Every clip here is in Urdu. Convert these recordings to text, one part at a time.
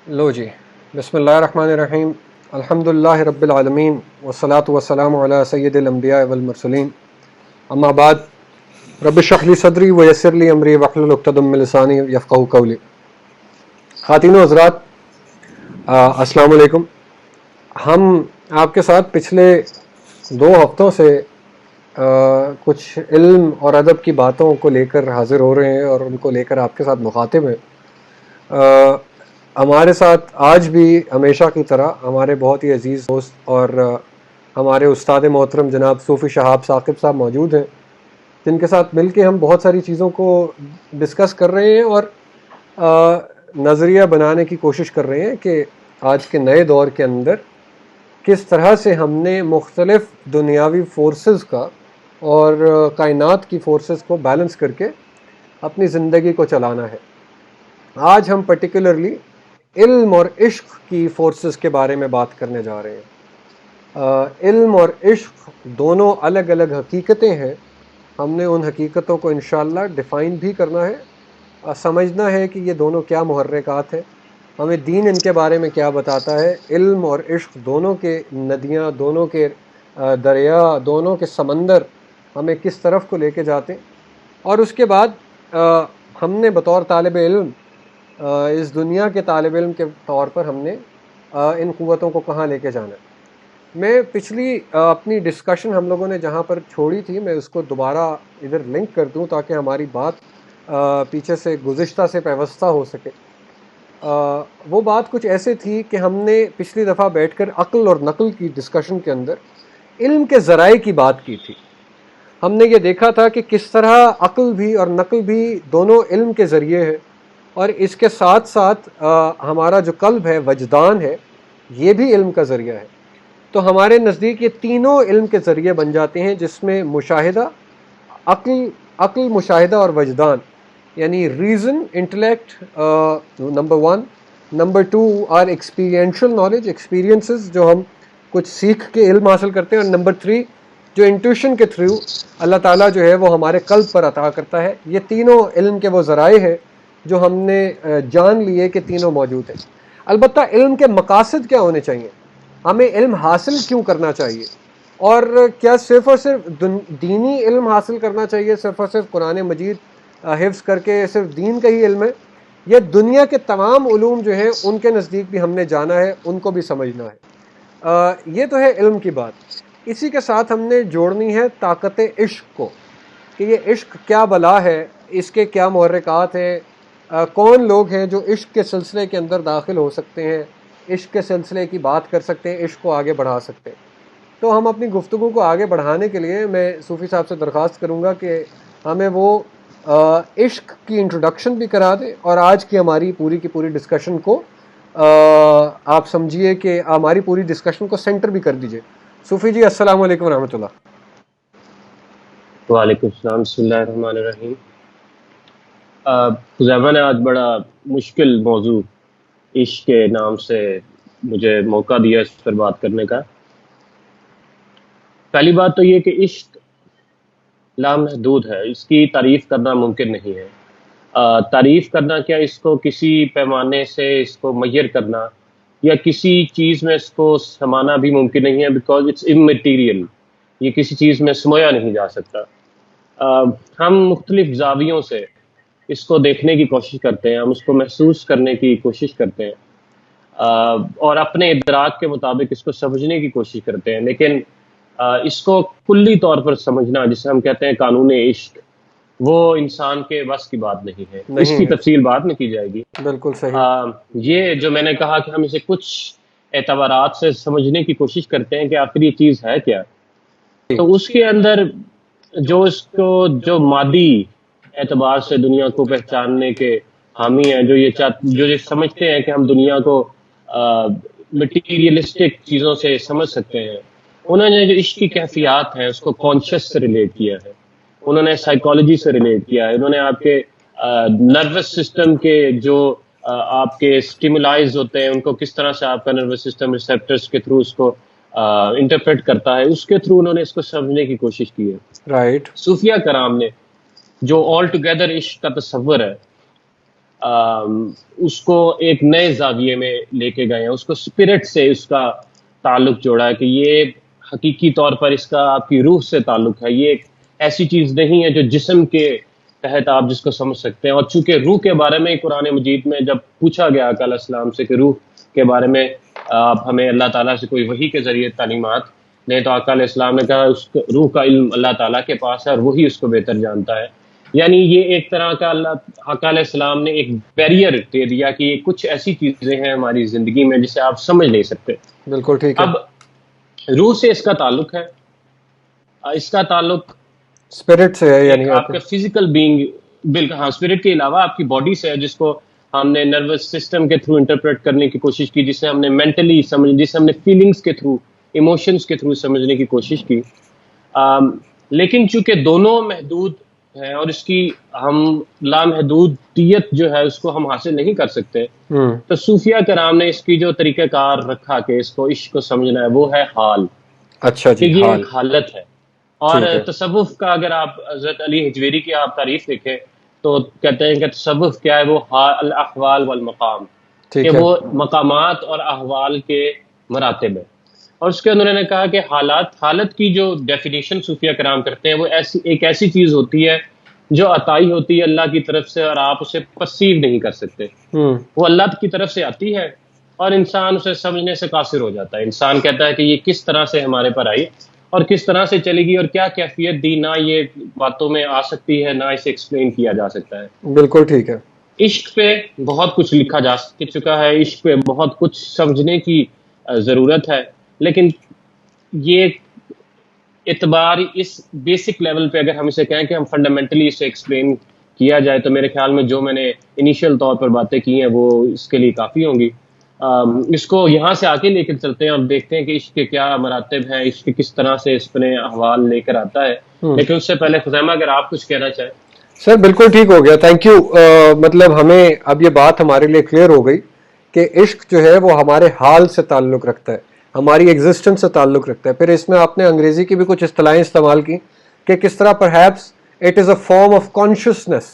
لو جی، بسم اللہ الرحمن الرحیم، الحمد للہ رب العالمین والصلاة والسلام علی سید الانبیاء والمرسلین، اما بعد، رب اشرح لی صدری ویسر لی امری واحلل عقدۃ من لسانی یفقہوا قولی۔ خواتین و حضرات، السلام علیکم۔ ہم آپ کے ساتھ پچھلے 2 ہفتوں سے کچھ علم اور ادب کی باتوں کو لے کر حاضر ہو رہے ہیں اور ان کو لے کر آپ کے ساتھ مخاطب ہیں۔ ہمارے ساتھ آج بھی ہمیشہ کی طرح ہمارے بہت ہی عزیز دوست اور ہمارے استاد محترم جناب صوفی شہاب ثاقب صاحب موجود ہیں، جن کے ساتھ مل کے ہم بہت ساری چیزوں کو ڈسکس کر رہے ہیں اور نظریہ بنانے کی کوشش کر رہے ہیں کہ آج کے نئے دور کے اندر کس طرح سے ہم نے مختلف دنیاوی فورسز کا اور کائنات کی فورسز کو بیلنس کر کے اپنی زندگی کو چلانا ہے۔ آج ہم پرٹیکولرلی علم اور عشق کی فورسز کے بارے میں بات کرنے جا رہے ہیں۔ علم اور عشق دونوں الگ الگ حقیقتیں ہیں۔ ہم نے ان حقیقتوں کو انشاءاللہ ڈیفائن بھی کرنا ہے، سمجھنا ہے کہ یہ دونوں کیا محرکات ہیں، ہمیں دین ان کے بارے میں کیا بتاتا ہے، علم اور عشق دونوں کے ندیاں، دونوں کے دریا، دونوں کے سمندر ہمیں کس طرف کو لے کے جاتے ہیں، اور اس کے بعد ہم نے بطور طالب علم، اس دنیا کے طالب علم کے طور پر ہم نے ان قوتوں کو کہاں لے کے جانا ہے۔ میں پچھلی اپنی ڈسکشن ہم لوگوں نے جہاں پر چھوڑی تھی، میں اس کو دوبارہ ادھر لنک کر دوں تاکہ ہماری بات پیچھے سے گزشتہ سے پیوستہ ہو سکے۔ وہ بات کچھ ایسے تھی کہ ہم نے پچھلی دفعہ بیٹھ کر عقل اور نقل کی ڈسکشن کے اندر علم کے ذرائع کی بات کی تھی۔ ہم نے یہ دیکھا تھا کہ کس طرح عقل بھی اور نقل بھی دونوں علم کے ذریعے ہے، اور اس کے ساتھ ساتھ ہمارا جو قلب ہے، وجدان ہے، یہ بھی علم کا ذریعہ ہے۔ تو ہمارے نزدیک یہ تینوں علم کے ذریعے بن جاتے ہیں، جس میں مشاہدہ، عقل، مشاہدہ اور وجدان، یعنی reason, intellect number 1، number 2 or experiential knowledge, experiences جو ہم کچھ سیکھ کے علم حاصل کرتے ہیں، اور نمبر 3 جو انٹویشن کے تھرو اللہ تعالیٰ جو ہے وہ ہمارے قلب پر عطا کرتا ہے۔ یہ تینوں علم کے وہ ذرائع ہیں جو ہم نے جان لیے کہ تینوں موجود ہیں۔ البتہ علم کے مقاصد کیا ہونے چاہیے، ہمیں علم حاصل کیوں کرنا چاہیے، اور کیا صرف اور صرف دینی علم حاصل کرنا چاہیے، صرف اور صرف قرآن مجید حفظ کر کے صرف دین کا ہی علم ہے، یا دنیا کے تمام علوم جو ہیں ان کے نزدیک بھی ہم نے جانا ہے، ان کو بھی سمجھنا ہے۔ یہ تو ہے علم کی بات۔ اسی کے ساتھ ہم نے جوڑنی ہے طاقت عشق کو، کہ یہ عشق کیا بلا ہے، اس کے کیا محرکات ہیں، کون لوگ ہیں جو عشق کے سلسلے کے اندر داخل ہو سکتے ہیں، عشق کے سلسلے کی بات کر سکتے ہیں، عشق کو آگے بڑھا سکتے ہیں۔ تو ہم اپنی گفتگو کو آگے بڑھانے کے لیے میں صوفی صاحب سے درخواست کروں گا کہ ہمیں وہ عشق کی انٹروڈکشن بھی کرا دیں، اور آج کی ہماری پوری کی پوری ڈسکشن کو آپ سمجھیے کہ ہماری پوری ڈسکشن کو سینٹر بھی کر دیجئے۔ صوفی جی، السلام علیکم ورحمۃ اللہ۔ وعلیکم السلام، بسم اللہ الرحمن الرحیم۔ حذیفہ نے آج بڑا مشکل موضوع عشق کے نام سے مجھے موقع دیا اس پر بات کرنے کا۔ پہلی بات تو یہ کہ عشق لامحدود ہے، اس کی تعریف کرنا ممکن نہیں ہے۔ تعریف کرنا کیا، اس کو کسی پیمانے سے اس کو میئر کرنا یا کسی چیز میں اس کو سمانا بھی ممکن نہیں ہے، بیکاز اٹس اممیٹیریل، یہ کسی چیز میں سمویا نہیں جا سکتا۔ ہم مختلف زاویوں سے اس کو دیکھنے کی کوشش کرتے ہیں، ہم اس کو محسوس کرنے کی کوشش کرتے ہیں، اور اپنے ادراک کے مطابق اس کو سمجھنے کی کوشش کرتے ہیں، لیکن اس کو کلی طور پر سمجھنا، جسے ہم کہتے ہیں قانون عشق، وہ انسان کے بس کی بات نہیں ہے۔ اس کی تفصیل بعد میں کی جائے گی۔ بالکل صحیح۔ یہ جو میں نے کہا کہ ہم اسے کچھ اعتبارات سے سمجھنے کی کوشش کرتے ہیں کہ آخر یہ چیز ہے کیا، تو اس کے اندر جو اس کو جو مادی اعتبار سے دنیا کو پہچاننے کے حامی ہیں، جو یہ سمجھتے ہیں کہ ہم دنیا کو مٹیریلسٹک چیزوں سے سمجھ سکتے ہیں، انہوں نے جو عشق کی کیفیات ہیں اس کو کانشیس سے ریلیٹ کیا ہے، انہوں نے سائیکالوجی سے ریلیٹ کیا ہے، انہوں نے آپ کے نروس سسٹم کے جو آپ کے سٹیمولائز ہوتے ہیں ان کو کس طرح سے آپ کا نروس سسٹم ریسیپٹرز کے تھرو اس کو انٹرپریٹ کرتا ہے، اس کے تھرو انہوں نے اس کو سمجھنے کی کوشش کی ہے۔ رائٹ۔ صوفیہ کرام نے جو آل ٹوگیدر عشق کا تصور ہے اس کو ایک نئے زاویے میں لے کے گئے ہیں، اس کو اسپرٹ سے اس کا تعلق جوڑا ہے کہ یہ حقیقی طور پر اس کا آپ کی روح سے تعلق ہے، یہ ایک ایسی چیز نہیں ہے جو جسم کے تحت آپ جس کو سمجھ سکتے ہیں. اور چونکہ روح کے بارے میں قرآن مجید میں جب پوچھا گیا آقا علیہ السلام سے کہ روح کے بارے میں آپ ہمیں اللہ تعالیٰ سے کوئی وحی کے ذریعے تعلیمات دیں، تو آقا علیہ السلام نے کہا اس روح کا علم اللہ تعالیٰ کے پاس ہے اور وہی اس کو بہتر جانتا ہے. یعنی یہ ایک طرح کا اللہ آقا علیہ السلام نے ایک بیریئر دے دیا کہ یہ کچھ ایسی چیزیں ہیں ہماری زندگی میں جسے آپ سمجھ نہیں سکتے. بالکل ٹھیک ہے. اب روح سے اس کا تعلق ہے، اس کا تعلق اسپرٹ سے ہے، یعنی آپ کا فزیکل بینگ، بالکل ہاں، اسپرٹ کے علاوہ آپ کی باڈی سے ہے، جس کو ہم نے نروس سسٹم کے تھرو انٹرپریٹ کرنے کی کوشش کی، جسے ہم نے مینٹلی جسے ہم نے فیلنگز کے تھرو، ایموشنز کے تھرو سمجھنے کی کوشش کی. لیکن چونکہ دونوں محدود ہیں اور اس کی ہم لامحدودیت جو ہے اس کو ہم حاصل نہیں کر سکتے، تو صوفیہ کرام نے اس کی جو طریقہ کار رکھا کہ اس کو عشق کو سمجھنا ہے وہ ہے حال. اچھا جی، یہ ایک حالت ہے. اور تصوف کا اگر آپ حضرت علی حجویری کی آپ تعریف دیکھیں تو کہتے ہیں کہ تصوف کیا ہے، وہ الاحوال والمقام، کہ وہ مقامات اور احوال کے مراتب ہے. اور اس کے انہوں نے کہا کہ حالت کی جو ڈیفینیشن صوفیہ کرام کرتے ہیں وہ ایک ایسی چیز ہوتی ہے جو عطائی ہوتی ہے اللہ کی طرف سے اور آپ اسے پرسیو نہیں کر سکتے. وہ اللہ کی طرف سے آتی ہے اور انسان اسے سمجھنے سے قاصر ہو جاتا ہے. انسان کہتا ہے کہ یہ کس طرح سے ہمارے پر آئی اور کس طرح سے چلے گی اور کیا کیفیت دی، نہ یہ باتوں میں آ سکتی ہے، نہ اسے ایکسپلین کیا جا سکتا ہے. بالکل ٹھیک ہے. عشق پہ بہت کچھ لکھا جا چکا ہے، عشق پہ بہت کچھ سمجھنے کی ضرورت ہے، لیکن یہ اعتبار اس بیسک لیول پہ اگر ہم اسے کہیں کہ ہم فنڈامنٹلی اسے ایکسپلین کیا جائے تو میرے خیال میں جو میں نے انیشیل طور پر باتیں کی ہیں وہ اس کے لیے کافی ہوں گی. اس کو یہاں سے آگے لے کر چلتے ہیں، اب دیکھتے ہیں کہ عشق کے کیا مراتب ہیں، عشق کس طرح سے اس اپنے احوال لے کر آتا ہے. لیکن اس سے پہلے خزیمہ اگر آپ کچھ کہنا چاہیں. سر بالکل ٹھیک ہو گیا، تھینک یو. مطلب ہمیں اب یہ بات ہمارے لیے کلیئر ہو گئی کہ عشق جو ہے وہ ہمارے حال سے تعلق رکھتا ہے، ہماری ایگزسٹنس سے تعلق رکھتا ہے. پھر اس میں آپ نے انگریزی کی بھی کچھ اصطلاحیں استعمال کی کہ کس طرح perhaps it is a form of consciousness,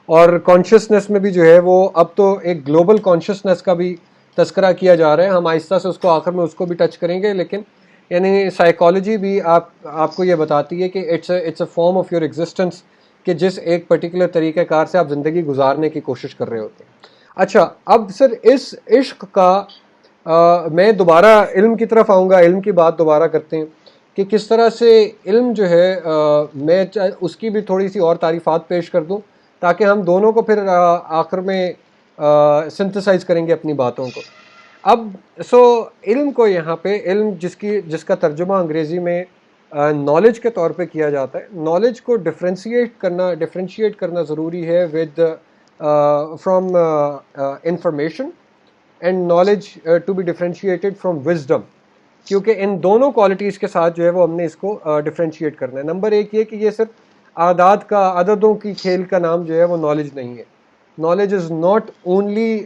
اور کانشیسنس میں بھی جو ہے وہ اب تو ایک گلوبل کانشیسنس کا بھی تذکرہ کیا جا رہا ہے. ہم آہستہ سے اس کو آخر میں اس کو بھی ٹچ کریں گے، لیکن یعنی سائیکالوجی بھی آپ کو یہ بتاتی ہے کہ it's a form of your existence, کہ جس ایک پرٹیکولر طریقہ کار سے آپ زندگی گزارنے کی کوشش کر رہے ہوتے ہیں. اچھا اب سر اس عشق کا میں دوبارہ علم کی طرف آؤں گا، علم کی بات دوبارہ کرتے ہیں کہ کس طرح سے علم جو ہے میں اس کی بھی تھوڑی سی اور تعریفات پیش کر دوں تاکہ ہم دونوں کو پھر آخر میں سنتھسائز کریں گے اپنی باتوں کو. اب علم کو یہاں پہ علم جس کا ترجمہ انگریزی میں نالج کے طور پہ کیا جاتا ہے، نالج کو ڈفرینشیٹ کرنا ضروری ہے with from information and knowledge to be differentiated from wisdom, کیونکہ ان دونوں کوالٹیز کے ساتھ جو ہے وہ ہم نے اس کو ڈفرینشیٹ کرنا ہے. نمبر ایک یہ کہ یہ صرف عددوں کی کھیل کا نام جو ہے وہ نالج نہیں ہے. Knowledge is not only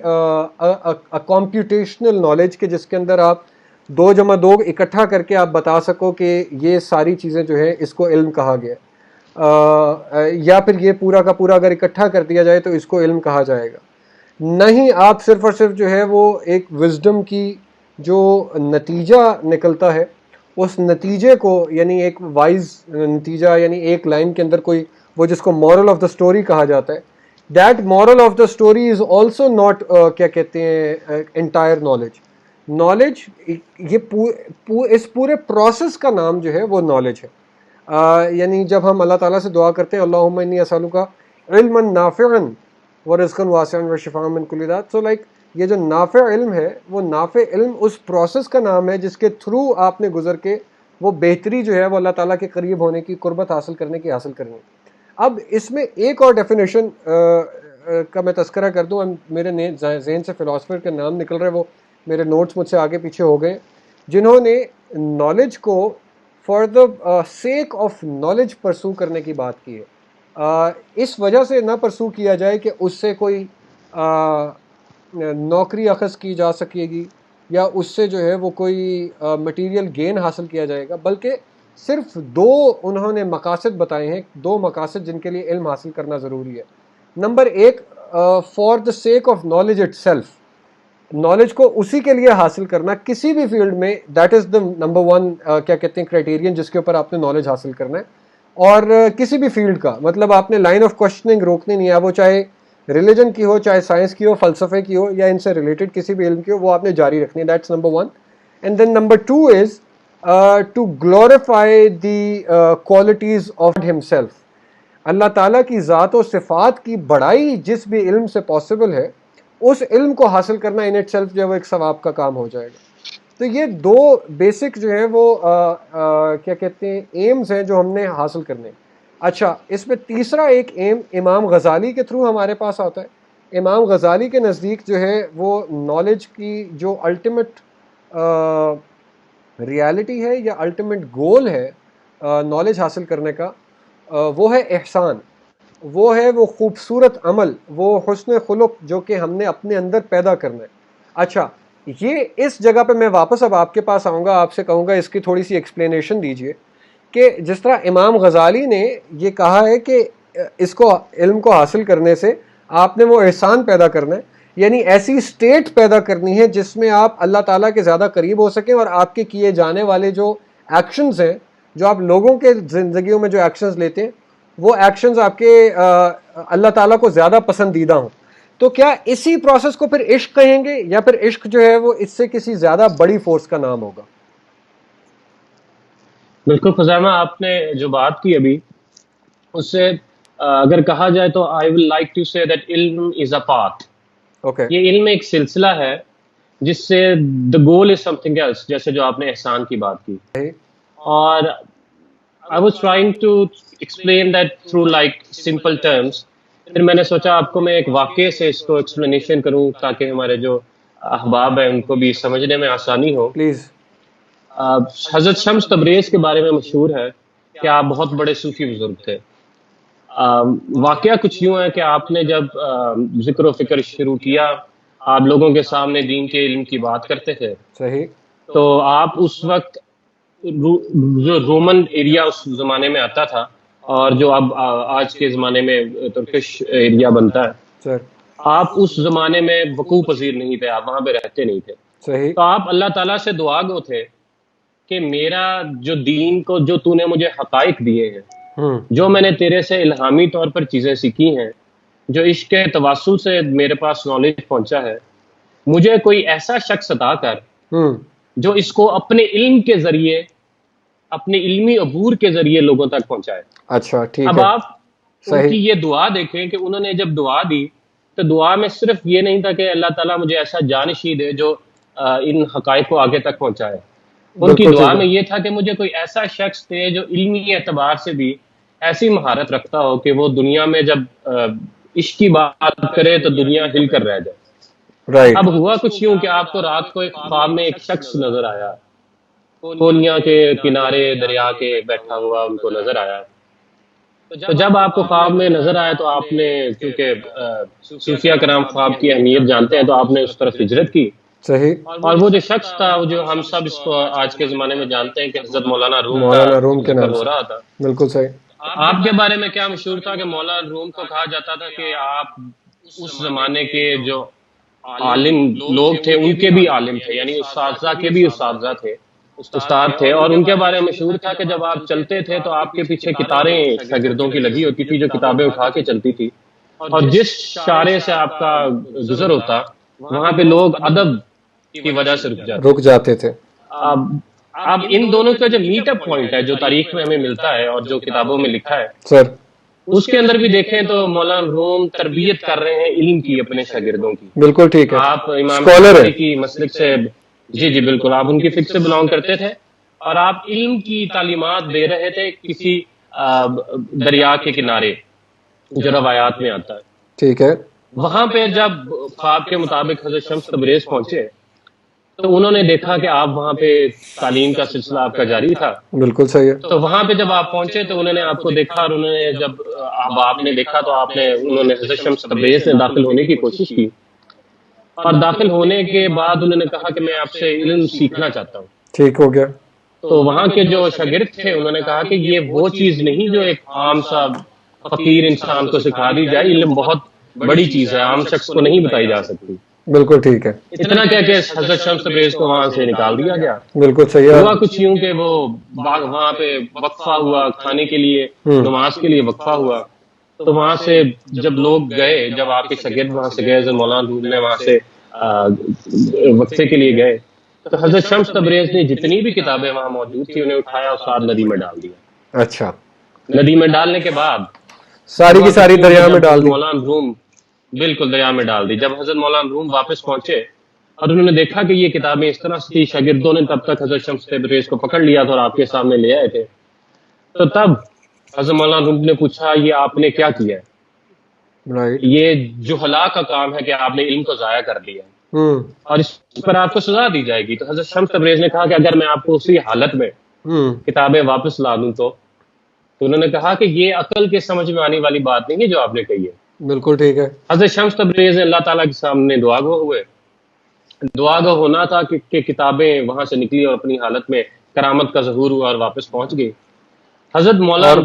computational knowledge کہ جس کے اندر آپ 2+2 اکٹھا کر کے آپ بتا سکو کہ یہ ساری چیزیں جو ہے اس کو علم کہا گیا، یا پھر یہ پورا کا پورا اگر اکٹھا کر دیا جائے تو اس کو علم کہا جائے گا. نہیں، آپ صرف اور صرف جو ہے وہ ایک وزڈم کی جو نتیجہ نکلتا ہے اس نتیجے کو، یعنی ایک وائز نتیجہ، یعنی ایک لائن کے اندر کوئی وہ جس کو مورل آف دا اسٹوری کہا جاتا ہے، that moral of the story is also not کیا کہتے ہیں انٹائر نالج. نالج یہ اس پورے پروسیس کا نام جو ہے وہ نالج ہے. یعنی جب ہم اللہ تعالیٰ سے دعا کرتے ہیں اللہم انی اسألک علما نافعا ورزقا واسعا وشفاء من کل داء، سو لائک یہ جو نافع علم ہے وہ نافع علم اس پروسیس کا نام ہے جس کے تھرو آپ نے گزر کے وہ بہتری جو ہے وہ اللہ تعالیٰ کے قریب ہونے کی، قربت حاصل کرنے کی حاصل کرنی. اب اس میں ایک اور ڈیفینیشن کا میں تذکرہ کر دوں. میرے ذہن سے فلاسفر کے نام نکل رہے، وہ میرے نوٹس مجھ سے آگے پیچھے ہو گئے، جنہوں نے نالج کو for the sake of knowledge پرسو کرنے کی بات کی ہے. اس وجہ سے نہ پرسو کیا جائے کہ اس سے کوئی نوکری اخذ کی جا سکے گی یا اس سے جو ہے وہ کوئی مٹیریل گین حاصل کیا جائے گا، بلکہ صرف 2 انہوں نے مقاصد بتائے ہیں، 2 مقاصد جن کے لیے علم حاصل کرنا ضروری ہے. Number 1 for the sake of knowledge it self. Knowledge کو اسی کے لیے حاصل کرنا کسی بھی فیلڈ میں, that is the number one کیا کہتے ہیں کرائٹیرین جس کے اوپر آپ نے نالج حاصل کرنا ہے. اور کسی بھی فیلڈ کا مطلب آپ نے لائن آف کوشچننگ روکنی نہیں ہے, وہ چاہے ریلیجن کی ہو, چاہے سائنس کی ہو, فلسفے کی ہو, یا ان سے ریلیٹڈ کسی بھی علم کی ہو, وہ آپ نے جاری رکھنی ہے. That's number one. And then number two is to glorify the qualities of himself. Allah تعالیٰ کی ذات و صفات کی بڑائی جس بھی علم سے پاسبل ہے, اس علم کو حاصل کرنا ان اٹ سیلف جو ہے وہ ایک ثواب کا کام ہو جائے گا. تو یہ دو بیسک جو ہیں وہ کیا کہتے ہیں ایمز ہیں جو ہم نے حاصل کرنے. اچھا, اس میں تیسرا ایک ایم امام غزالی کے تھرو ہمارے پاس آتا ہے. امام غزالی کے نزدیک جو ہے وہ نالج کی جو الٹیمیٹ ریالٹی ہے یا الٹیمیٹ گول ہے نالج حاصل کرنے کا, وہ ہے احسان, وہ ہے وہ خوبصورت عمل, وہ حسن خلق جو کہ ہم نے اپنے اندر پیدا کرنا ہے. اچھا, یہ اس جگہ پہ میں واپس اب آپ کے پاس آؤں گا, آپ سے کہوں گا اس کی تھوڑی سی ایکسپلینیشن دیجئے کہ جس طرح امام غزالی نے یہ کہا ہے کہ اس کو علم کو حاصل کرنے سے آپ نے وہ احسان پیدا کرنا ہے, یعنی ایسی اسٹیٹ پیدا کرنی ہے جس میں آپ اللہ تعالیٰ کے زیادہ قریب ہو سکیں, اور آپ کے کیے جانے والے جو ایکشنز ہیں, جو آپ لوگوں کے زندگیوں میں جو ایکشنز لیتے ہیں, وہ ایکشنز آپ کے اللہ تعالیٰ کو زیادہ پسندیدہ ہوں. تو کیا اسی پروسیس کو پھر عشق کہیں گے, یا پھر عشق جو ہے وہ اس سے کسی زیادہ بڑی فورس کا نام ہوگا؟ بالکل خزیمہ, آپ نے جو بات کی ابھی اس سے اگر کہا جائے تو آئی ول لائک ٹو سے دیٹ علم از اے پاتھ. اوکے, یہ علم ایک سلسلہ ہے جس سے the goal is something else, جیسے جو آپ نے احسان کی بات کی. اور I was trying to explain that through like simple terms. پھر میں نے سوچا آپ کو میں ایک واقعے سے اس کو ایکسپلینیشن کروں تاکہ ہمارے جو احباب ہیں ان کو بھی سمجھنے میں آسانی ہو. پلیز. حضرت شمس تبریز کے بارے میں مشہور ہے کہ آپ بہت بڑے صوفی بزرگ تھے. واقعہ کچھ یوں ہے کہ آپ نے جب ذکر و فکر شروع کیا, آپ لوگوں کے سامنے دین کے علم کی بات کرتے تھے. صحیح. تو آپ اس وقت جو رومن ایریا اس زمانے میں آتا تھا, اور جو اب آج کے زمانے میں ترکش ایریا بنتا ہے, سر, آپ اس زمانے میں وقوع پذیر نہیں تھے, آپ وہاں پہ رہتے نہیں تھے. صحیح. تو آپ اللہ تعالیٰ سے دعا گو تھے کہ میرا جو دین کو جو تو نے مجھے حقائق دیے ہیں, جو میں نے تیرے سے الہامی طور پر چیزیں سیکھی ہیں, جو عشق کے تواصل سے میرے پاس نالج پہنچا ہے, مجھے کوئی ایسا شخص عطا کر جو اس کو اپنے علم کے ذریعے, اپنے علمی عبور کے ذریعے لوگوں تک پہنچائے. اچھا, ٹھیک ہے. اب آپ ان کی یہ دعا دیکھیں کہ انہوں نے جب دعا دی تو دعا میں صرف یہ نہیں تھا کہ اللہ تعالیٰ مجھے ایسا جانشی دے جو ان حقائق کو آگے تک پہنچائے. ان کی دعا میں یہ تھا کہ مجھے کوئی ایسا شخص دے جو علمی اعتبار سے بھی ایسی مہارت رکھتا ہو کہ وہ دنیا میں جب عشق کی بات کرے تو دنیا ہل کر رہ جائے. Right. اب ہوا کچھ یوں کہ آپ کو رات کو ایک خواب میں ایک شخص نظر آیا, کونیا کے کنارے دریا کے بیٹھا ہوا ان کو نظر آیا. تو جب آپ کو خواب میں نظر آیا تو آپ نے, کیونکہ صوفیہ کرام خواب کی اہمیت جانتے ہیں, تو آپ نے اس طرف ہجرت کی. صحیح. اور وہ جو شخص تھا, وہ جو ہم سب اس کو آج کے زمانے میں جانتے ہیں کہ حضرت مولانا روم کے نام ہو رہا تھا. بالکل صحیح. آپ کے بارے میں کیا مشہور تھا کہ مولانا روم کو کہا جاتا تھا کہ آپ اس زمانے کے جو عالم لوگ تھے ان کے بھی عالم تھے, یعنی اساتذہ کے بھی اساتذہ تھے, استاد تھے. اور ان کے بارے میں مشہور تھا کہ جب آپ چلتے تھے تو آپ کے پیچھے کتاریں شاگردوں کی لگی ہوتی تھی جو کتابیں اٹھا کے چلتی تھی, اور جس شارے سے آپ کا گزر ہوتا وہاں پہ لوگ ادب کی وجہ سے رک جاتے تھے. اب ان دونوں کا جو میٹ اپ پوائنٹ ہے جو تاریخ میں ہمیں ملتا ہے اور جو کتابوں میں لکھا ہے سر, اس کے اندر بھی دیکھیں تو مولانا روم تربیت کر رہے ہیں علم کی اپنے شاگردوں کی. بالکل ٹھیک ہے. آپ امام اسکالر کی مسلک سے, جی بالکل, آپ ان کی فکر سے بلانگ کرتے تھے, اور آپ علم کی تعلیمات دے رہے تھے کسی دریا کے کنارے جو روایات میں آتا ہے. ٹھیک ہے. وہاں پہ جب خواب کے مطابق حضرت شمس تبریز پہنچے تو انہوں نے دیکھا کہ آپ وہاں پہ تعلیم کا سلسلہ آپ کا جاری تھا. بالکل صحیح ہے. تو وہاں پہ جب آپ پہنچے تو انہوں نے آپ کو دیکھا, اور انہوں نے جب آپ نے دیکھا تو انہوں نے حضرت شمس تبریز میں داخل ہونے کی کوشش کی, اور داخل ہونے کے بعد انہوں نے کہا کہ میں آپ سے علم سیکھنا چاہتا ہوں. ٹھیک ہو گیا. تو وہاں کے جو شاگرد تھے انہوں نے کہا کہ یہ وہ چیز نہیں جو ایک عام سا فقیر انسان کو سکھا دی جائے, علم بہت بڑی چیز ہے، عام شخص کو نہیں بتائی جا سکتی. بالکل ٹھیک ہے. اتنا کیا کہ حضرت شمس تبریز کو وہاں سے نکال دیا گیا. بالکل صحیح ہے. ہوا کچھ یوں کہ وہ وہاں پہ وقفہ ہوا کھانے کے لیے، نماز کے لیے وقفہ ہوا. تو وہاں سے جب لوگ گئے، جب آپ کے شاگرد وہاں سے گئے، مولانا روم نے وہاں سے وقفے کے لیے گئے، تو حضرت شمس تبریز نے جتنی بھی کتابیں وہاں موجود تھی انہیں اٹھایا اور ساتھ ندی میں ڈال دیا. اچھا. ندی میں ڈالنے کے بعد ساری کی ساری دریا میں ڈال دی. مولانا روم بالکل دریا میں ڈال دی. جب حضرت مولانا روم واپس پہنچے اور انہوں نے دیکھا کہ یہ کتابیں اس طرح سے، شاگردوں نے تب تک حضرت شمس تبریز کو پکڑ لیا تھا اور آپ کے سامنے لے آئے تھے، تو تب حضرت مولانا روم نے پوچھا یہ آپ نے کیا کیا ہے؟ یہ جہلا کا کام ہے کہ آپ نے علم کو ضائع کر دیا اور اس پر آپ کو سزا دی جائے گی. تو حضرت شمس تبریز نے کہا کہ اگر میں آپ کو اسی حالت میں کتابیں واپس لا دوں تو انہوں نے کہا کہ یہ عقل کے سمجھ میں آنے والی بات نہیں ہے جو آپ نے کہی ہے. بالکل ٹھیک ہے. حضرت شمس تبریز اللہ تعالیٰ کے سامنے دعا گو ہوئے. دعا گو ہونا تھا کہ کتابیں وہاں سے نکلی اور اپنی حالت میں کرامت کا ظہور ہوا اور واپس پہنچ گئی. حضرت مولانا اور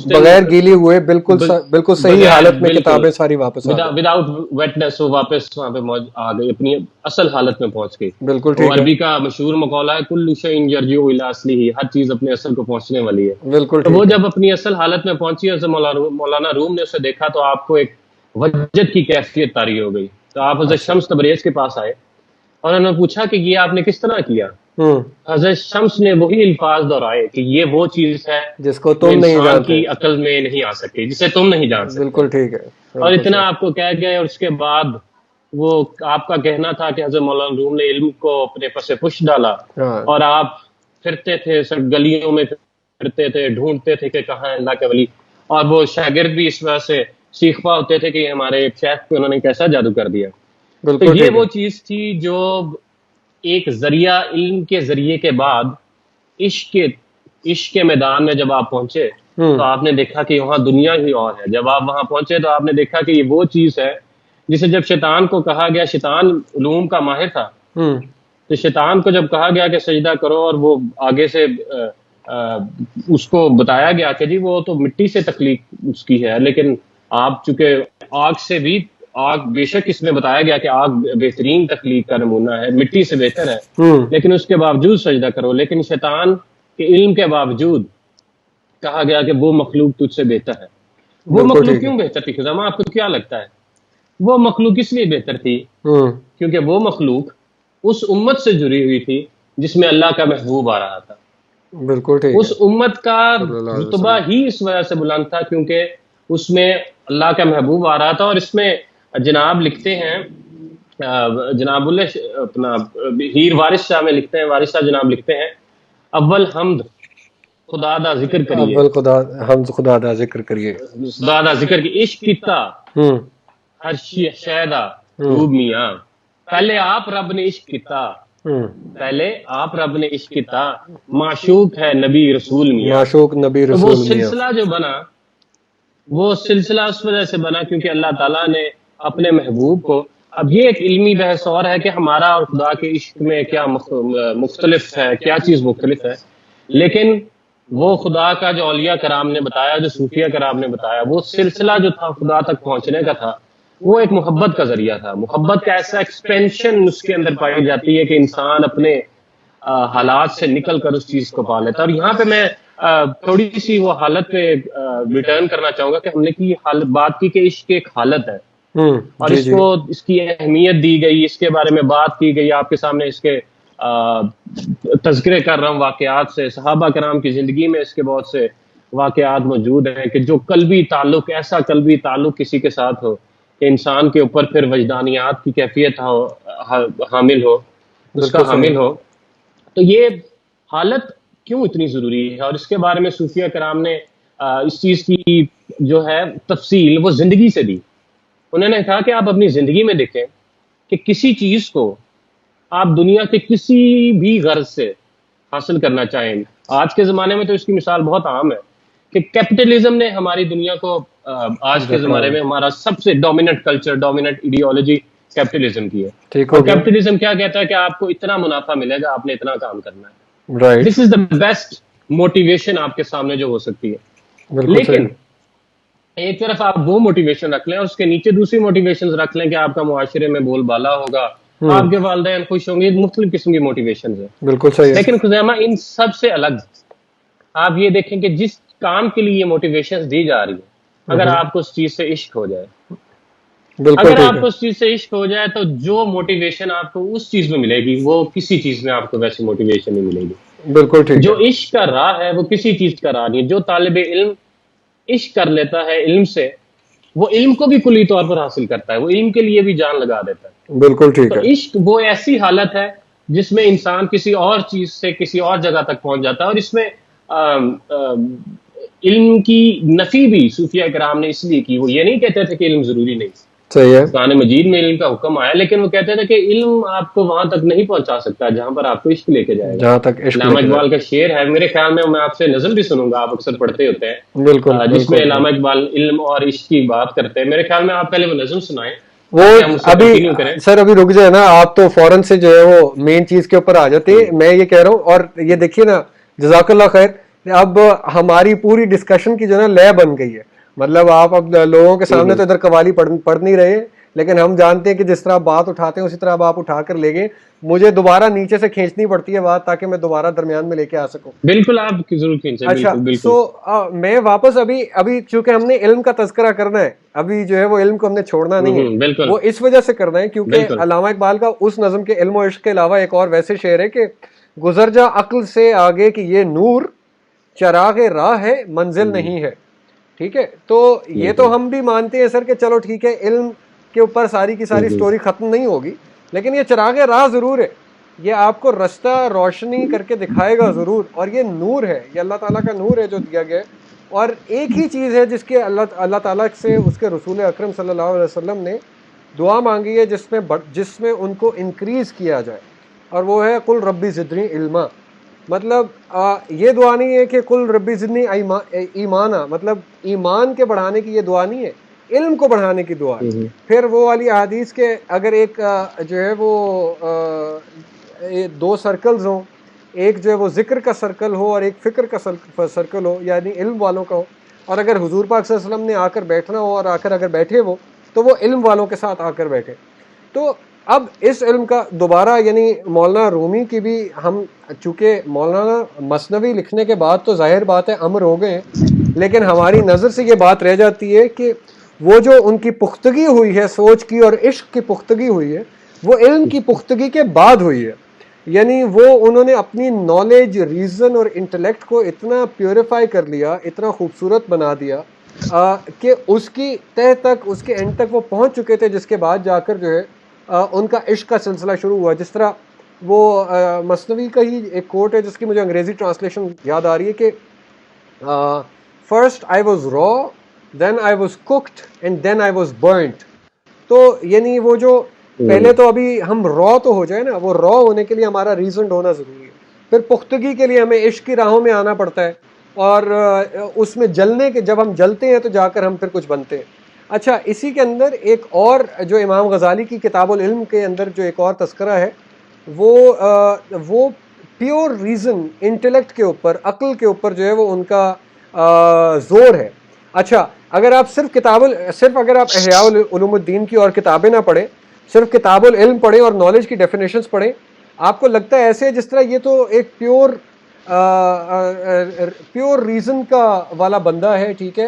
بغیر گیلی ہوئے بالکل صحیح حالت میں کتابیں ساری واپس وداؤٹ ویٹنس وہ واپس وہاں پہ آ گئی، اپنی اصل حالت میں پہنچ گئی. بالکل ٹھیک ہے. عربی کا مشہور مقولہ ہے کل شیء یرجع الی اصلہ، ہر چیز اپنے اصل کو پہنچنے والی ہے. بالکل. تو وہ جب اپنی اصل حالت میں پہنچی، حضرت مولانا روم نے اسے دیکھا تو آپ کو ایک وجد کی کیفیت طاری ہو گئی. تو آپ حضرت شمس تبریز کے پاس آئے اور انہوں نے پوچھا کہ یہ آپ نے کس طرح کیا؟ حضرت شمس نے وہی الفاظ دہرائے کہ یہ وہ چیز ہے جس کو تم نہیں جانتے، کی عقل میں نہیں آ سکتی، جسے تم نہیں جان سکتے. بالکل ٹھیک ہے. اور اتنا آپ کو کہہ گئے. اور اس کے بعد وہ آپ کا کہنا تھا کہ حضرت مولانا روم نے علم کو اپنے پس پش ڈالا اور آپ پھرتے تھے، گلیوں میں پھرتے تھے، ڈھونڈتے تھے کہ کہاں ہے اللہ کے ولی. اور وہ شاگرد بھی اس وجہ سے سیکھوا ہوتے تھے کہ یہ ہمارے شیخ پہ انہوں نے کیسا جادو کر دیا. تو یہ وہ چیز تھی جو ایک ذریعہ علم کے ذریعے کے بعد عشق کے میدان میں جب آپ پہنچے تو آپ نے دیکھا کہ وہاں دنیا ہی اور ہے. جب آپ وہاں پہنچے تو آپ نے دیکھا کہ یہ وہ چیز ہے جسے جب شیطان کو کہا گیا، شیطان علوم کا ماہر تھا، تو شیطان کو جب کہا گیا کہ سجدہ کرو اور وہ آگے سے اس کو بتایا گیا کہ جی وہ تو مٹی سے تخلیق اس کی ہے، لیکن آپ چونکہ آگ سے بھی، آگ بے شک اس میں بتایا گیا کہ آگ بہترین تخلیق کا نمونہ ہے، مٹی سے بہتر ہے، لیکن اس کے باوجود سجدہ کرو. لیکن شیطان کے علم کے باوجود کہا گیا کہ وہ مخلوق تجھ سے بہتر ہے. وہ مخلوق کیوں بہتر تھی خزامہ؟ آپ کو کیا لگتا ہے؟ وہ مخلوق اس لیے بہتر تھی کیونکہ وہ مخلوق اس امت سے جڑی ہوئی تھی جس میں اللہ کا محبوب آ رہا تھا. بالکل ٹھیک. اس امت کا رتبہ ہی اس وجہ سے بلند تھا کیونکہ اس میں اللہ کا محبوب آ رہا تھا. اور اس میں جناب لکھتے ہیں، جناب اپنا ہیر وارث شاہ میں لکھتے ہیں، وارث شاہ جناب لکھتے ہیں اول حمد خدا دا ذکر کریے، اول خدا دا ذکر کریے، خدا دا ذکر کی عشق کیتا ہر شیدا روب میاں. پہلے آپ رب نے عشق کیتا، پہلے آپ رب نے عشق کیتا، معشوق ہے نبی رسول میاں، معشوق نبی رسول وہ میاں. سلسلہ جو بنا، وہ سلسلہ اس وجہ سے بنا کیونکہ اللہ تعالیٰ نے اپنے محبوب کو، اب یہ ایک علمی بحث اور ہے کہ ہمارا اور خدا کے عشق میں کیا مختلف ہے، کیا چیز مختلف ہے، لیکن وہ خدا کا جو اولیاء کرام نے بتایا، جو صوفیہ کرام نے بتایا، وہ سلسلہ جو تھا خدا تک پہنچنے کا تھا، وہ ایک محبت کا ذریعہ تھا. محبت کا ایسا ایکسپینشن اس کے اندر پائی جاتی ہے کہ انسان اپنے حالات سے نکل کر اس چیز کو پا لیتا. اور یہاں پہ میں تھوڑی سی وہ حالت پہ ریٹرن کرنا چاہوں گا کہ ہم نے بات کی کہ عشق ایک حالت ہے اور اس کو، اس کی اہمیت دی گئی، اس کے بارے میں بات کی گئی. آپ کے سامنے اس کے تذکرے کر رہا ہوں واقعات سے. صحابہ کرام کی زندگی میں اس کے بہت سے واقعات موجود ہیں کہ جو قلبی تعلق، ایسا قلبی تعلق کسی کے ساتھ ہو کہ انسان کے اوپر پھر وجدانیات کی کیفیت حامل ہو، اس کا حامل ہو. تو یہ حالت کیوں اتنی ضروری ہے؟ اور اس کے بارے میں صوفیہ کرام نے اس چیز کی جو ہے تفصیل وہ زندگی سے دی. انہوں نے کہا کہ آپ اپنی زندگی میں دیکھیں کہ کسی چیز کو آپ دنیا کے کسی بھی غرض سے حاصل کرنا چاہیں. آج کے زمانے میں تو اس کی مثال بہت عام ہے کہ کیپٹلزم نے ہماری دنیا کو، آج کے زمانے میں ہمارا سب سے dominant culture, dominant ideology capitalism کی ہے. اور کیپٹلزم کیا کہتا ہے کہ آپ کو اتنا منافع ملے گا، آپ نے اتنا کام کرنا ہے. دس از دا بیسٹ موٹیویشن آپ کے سامنے جو ہو سکتی ہے. لیکن ایک طرف آپ وہ موٹیویشن رکھ لیں اور اس کے نیچے دوسری موٹیویشن رکھ لیں کہ آپ کا معاشرے میں بول بالا ہوگا، آپ کے والدین خوش ہوں گے، مختلف قسم کی موٹیویشن ہیں. بالکل صحیح ہے. لیکن خزیمہ ان سب سے الگ آپ یہ دیکھیں کہ جس کام کے لیے یہ موٹیویشن دی جا رہی ہے، اگر آپ کو اس چیز سے عشق ہو جائے، بالکل اگر ٹھیک آپ ہے. کو اس چیز سے عشق ہو جائے تو جو موٹیویشن آپ کو اس چیز میں ملے گی وہ کسی چیز میں آپ کو ویسی موٹیویشن نہیں ملے گی. بالکل ٹھیک جو ہے. عشق کا راہ ہے وہ کسی چیز کا راہ نہیں ہے. جو طالب علم عشق کر لیتا ہے علم سے، وہ علم کو بھی کلی طور پر حاصل کرتا ہے، وہ علم کے لیے بھی جان لگا دیتا ہے. بالکل ٹھیک تو ہے. عشق وہ ایسی حالت ہے جس میں انسان کسی اور چیز سے کسی اور جگہ تک پہنچ جاتا ہے. اور اس میں علم کی نفی بھی صوفیہ کرام نے اس لیے کی. وہ یہ نہیں کہتے تھے کہ علم ضروری نہیں. صحیح ہے. قرآن مجید میں علم کا حکم آیا، لیکن وہ کہتے تھے کہ علم آپ کو وہاں تک نہیں پہنچا سکتا جہاں پر آپ کو عشق لے کے جائے گا. جہاں تک عشق علامہ لے کے اقبال کا شعر ہے، میرے خیال میں آپ سے نظم بھی سنوں گا، آپ اکثر پڑھتے ہوتے ہیں، بالکل جس میں بالکل. علامہ اقبال علم اور عشق کی بات کرتے ہیں. میرے خیال میں آپ پہلے وہ نظم سنائیں وہ تاکہ ہم اسے ابھی کنٹینیو کریں. سر ابھی رک جائے نا، آپ تو فوراً سے جو ہے وہ مین چیز کے اوپر آ جاتے ہیں. میں یہ کہہ رہا ہوں، اور یہ دیکھیے نا، جزاک اللہ خیر، اب ہماری پوری ڈسکشن کی جو ہے نا لے بن گئی ہے. مطلب آپ اب لوگوں کے سامنے تو ادھر قوالی پڑھ نہیں رہے، لیکن ہم جانتے ہیں کہ جس طرح بات اٹھاتے ہیں اسی طرح اب آپ اٹھا کر لے گئے. مجھے دوبارہ نیچے سے کھینچنی پڑتی ہے بات تاکہ میں دوبارہ درمیان میں لے کے آ سکوں. بالکل آپ ضرور کھینچیں. اچھا، بالکل بالکل. سو میں واپس ابھی چونکہ ہم نے علم کا تذکرہ کرنا ہے، ابھی جو ہے وہ علم کو ہم نے چھوڑنا نہیں ہے. بالکل وہ اس وجہ سے کرنا ہے کیونکہ بالکل. علامہ اقبال کا اس نظم کے علم و عشق کے علاوہ ایک اور ویسے شعر ہے کہ گزر جا عقل سے آگے کہ یہ نور چراغ راہ ہے منزل نہیں ہے. ٹھیک ہے، تو یہ تو ہم بھی مانتے ہیں سر کہ چلو ٹھیک ہے، علم کے اوپر ساری کی ساری سٹوری ختم نہیں ہوگی، لیکن یہ چراغ راہ ضرور ہے. یہ آپ کو رستہ روشنی کر کے دکھائے گا ضرور، اور یہ نور ہے، یہ اللہ تعالیٰ کا نور ہے جو دیا گیا ہے. اور ایک ہی چیز ہے جس کے اللہ تعالیٰ سے اس کے رسول اکرم صلی اللہ علیہ وسلم نے دعا مانگی ہے جس میں ان کو انکریز کیا جائے، اور وہ ہے قل ربی زدنی علما. مطلب یہ دعا نہیں ہے کہ قل ربی زدنی ایمانا، مطلب ایمان کے بڑھانے کی یہ دعا نہیں ہے، علم کو بڑھانے کی دعا ہے. پھر وہ والی احادیث کے اگر ایک جو ہے وہ دو سرکلز ہوں، ایک جو ہے وہ ذکر کا سرکل ہو اور ایک فکر کا سرکل ہو، یعنی علم والوں کا ہو، اور اگر حضور پاک صلی اللہ علیہ وسلم نے آ کر بیٹھنا ہو اور اگر بیٹھے وہ تو وہ علم والوں کے ساتھ آ کر بیٹھے. تو اب اس علم کا دوبارہ یعنی مولانا رومی کی بھی ہم، چونکہ مولانا مثنوی لکھنے کے بعد تو ظاہر بات ہے امر ہو گئے ہیں، لیکن ہماری نظر سے یہ بات رہ جاتی ہے کہ وہ جو ان کی پختگی ہوئی ہے سوچ کی اور عشق کی پختگی ہوئی ہے، وہ علم کی پختگی کے بعد ہوئی ہے. یعنی وہ انہوں نے اپنی نالج، ریزن اور انٹلیکٹ کو اتنا پیوریفائی کر لیا، اتنا خوبصورت بنا دیا کہ اس کی تہ تک، اس کے اینڈ تک وہ پہنچ چکے تھے، جس کے بعد جا کر جو ہے ان کا عشق کا سلسلہ شروع ہوا. جس طرح وہ مثنوی کا ہی ایک کوٹ ہے جس کی مجھے انگریزی ٹرانسلیشن یاد آ رہی ہے کہ first I was raw, then I was cooked and then I was burnt. تو یعنی وہ جو پہلے تو ابھی ہم را تو ہو جائے نا، وہ را ہونے کے لیے ہمارا ریزنڈ ہونا ضروری ہے، پھر پختگی کے لیے ہمیں عشق کی راہوں میں آنا پڑتا ہے، اور اس میں جلنے کے جب ہم جلتے ہیں تو جا کر ہم پھر کچھ بنتے ہیں. اچھا، اسی کے اندر ایک اور جو امام غزالی کی کتاب العلم کے اندر جو ایک اور تذکرہ ہے، وہ پیور ریزن، انٹلیکٹ کے اوپر، عقل کے اوپر جو ہے وہ ان کا زور ہے. اچھا، اگر آپ صرف اگر آپ احیاء علوم الدین کی اور کتابیں نہ پڑھیں، صرف کتاب العلم پڑھیں اور نالج کی ڈیفینیشنز پڑھیں، آپ کو لگتا ہے ایسے جس طرح یہ تو ایک پیور ریزن کا والا بندہ ہے، ٹھیک ہے،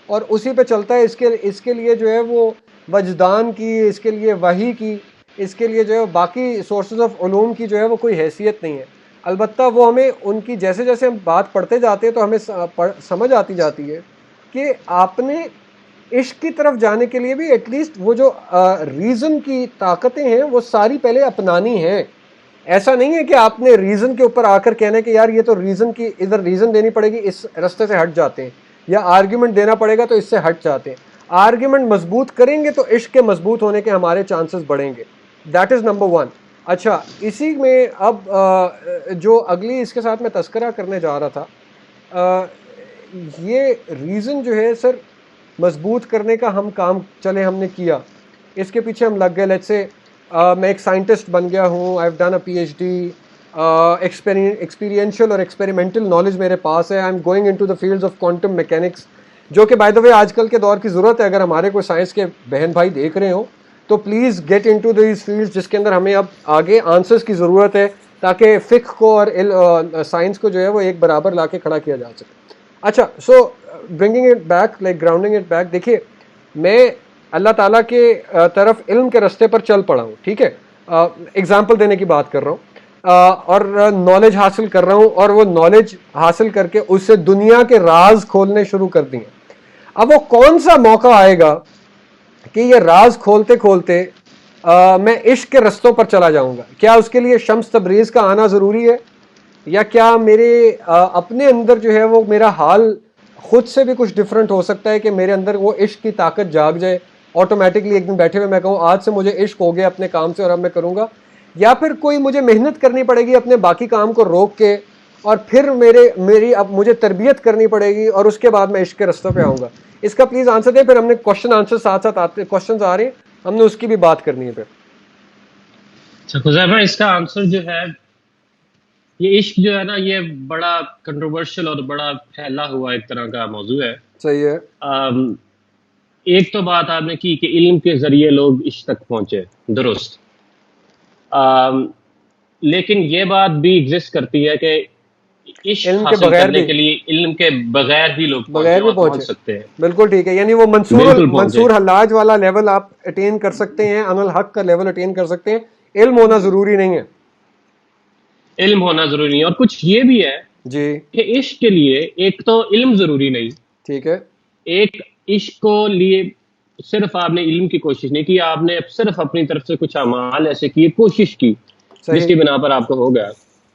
اور اسی پہ چلتا ہے. اس کے لیے جو ہے وہ وجدان کی، اس کے لیے وحی کی، اس کے لیے جو ہے باقی سورسز آف علوم کی جو ہے وہ کوئی حیثیت نہیں ہے. البتہ وہ ہمیں ان کی جیسے جیسے ہم بات پڑھتے جاتے ہیں تو ہمیں سمجھ آتی جاتی ہے کہ آپ نے عشق کی طرف جانے کے لیے بھی ایٹ لیسٹ وہ جو ریزن کی طاقتیں ہیں وہ ساری پہلے اپنانی ہیں. ایسا نہیں ہے کہ آپ نے ریزن کے اوپر آ کر کہنا کہ یار یہ تو ریزن کی، ادھر ریزن دینی پڑے گی اس رستے سے ہٹ جاتے ہیں، یا آرگیومنٹ دینا پڑے گا تو اس سے ہٹ جاتے ہیں. آرگیومنٹ مضبوط کریں گے تو عشق کے مضبوط ہونے کے ہمارے چانسز بڑھیں گے. That is number one. اچھا، اسی میں اب جو اگلی اس کے ساتھ میں تذکرہ کرنے جا رہا تھا، یہ ریزن جو ہے سر مضبوط کرنے کا ہم کام ہم نے کیا، اس کے پیچھے ہم لگ گئے. لیٹس سے میں ایک سائنٹسٹ بن گیا ہوں، I have done a P H D, experiential اور ایکسپیریمنٹل نالج میرے پاس ہے، I am going into the fields of quantum mechanics. جو کہ بائی دا وے آج کل کے دور کی ضرورت ہے. اگر ہمارے کوئی سائنس کے بہن بھائی دیکھ رہے ہوں تو please get into these field جس کے اندر ہمیں اب آگے آنسرس کی ضرورت ہے تاکہ فقہ کو اور سائنس کو جو ہے وہ ایک برابر لا کے کھڑا کیا جا سکے. اچھا, so bringing it back, like grounding it back, دیکھیے میں اللہ تعالیٰ کے طرف علم کے رستے پر چل پڑا ہوں, ٹھیک ہے, اگزامپل دینے کی بات کر رہا ہوں, اور نالج حاصل کر رہا ہوں, اور وہ نالج حاصل کر کے اس سے دنیا کے راز کھولنے شروع کر دیے. اب وہ کون سا موقع آئے گا کہ یہ راز کھولتے کھولتے میں عشق کے رستوں پر چلا جاؤں گا؟ کیا اس کے لیے شمس تبریز کا آنا ضروری ہے, یا کیا میرے اپنے اندر جو ہے وہ میرا حال خود سے بھی کچھ ڈفرینٹ ہو سکتا ہے کہ میرے اندر وہ عشق کی طاقت جاگ جائے آٹومیٹکلی, ایک دن بیٹھے ہوئے میں کہوں آج سے مجھے عشق ہو گیا اپنے کام سے اور اب میں کروں گا؟ یا پھر کوئی مجھے محنت کرنی پڑے گی اپنے باقی کام کو روک کے, اور پھر میری اب مجھے تربیت کرنی پڑے گی اور اس کے بعد میں عشق کے رستوں پہ آؤں گا؟ اس کا پلیز آنسر دیں. پھر ہم نے کوشچن آنسر ساتھ ساتھ آتے کوشچنز آ رہے ہیں, ہم نے اس کی بھی بات کرنی ہے. پھر اچھا خزیمہ, اس کا آنسر جو ہے, یہ عشق جو ہے نا یہ بڑا کنٹروورشل اور بڑا پھیلا ہوا ایک طرح کا موضوع ہے. صحیح ہے. ایک تو بات آپ نے کی کہ علم کے ذریعے لوگ عشق تک پہنچے, درست, لیکن یہ بات بھی ایگزسٹ کرتی ہے کہ عشق علم کے حاصل بغیر کرنے بھی, کے لیے علم کے بغیر بھی لوگ بغیر بھی پہنچ پہنچے سکتے ہیں. بالکل ٹھیک ہے, یعنی وہ منصور حلاج والا لیول آپ اٹین کر سکتے ہیں, ان الحق کا لیول اٹین کر سکتے ہیں, علم ہونا ضروری نہیں ہے. علم ہونا ضروری نہیں, اور کچھ یہ بھی ہے جی کہ عشق کے لیے ایک تو علم ضروری نہیں, ٹھیک ہے, ایک عشق کو لیے صرف آپ نے علم کی کوشش نہیں کی, آپ نے صرف اپنی طرف سے کچھ اعمال ایسے کیے, کوشش کی, جس کی بنا پر آپ کو ہو گیا,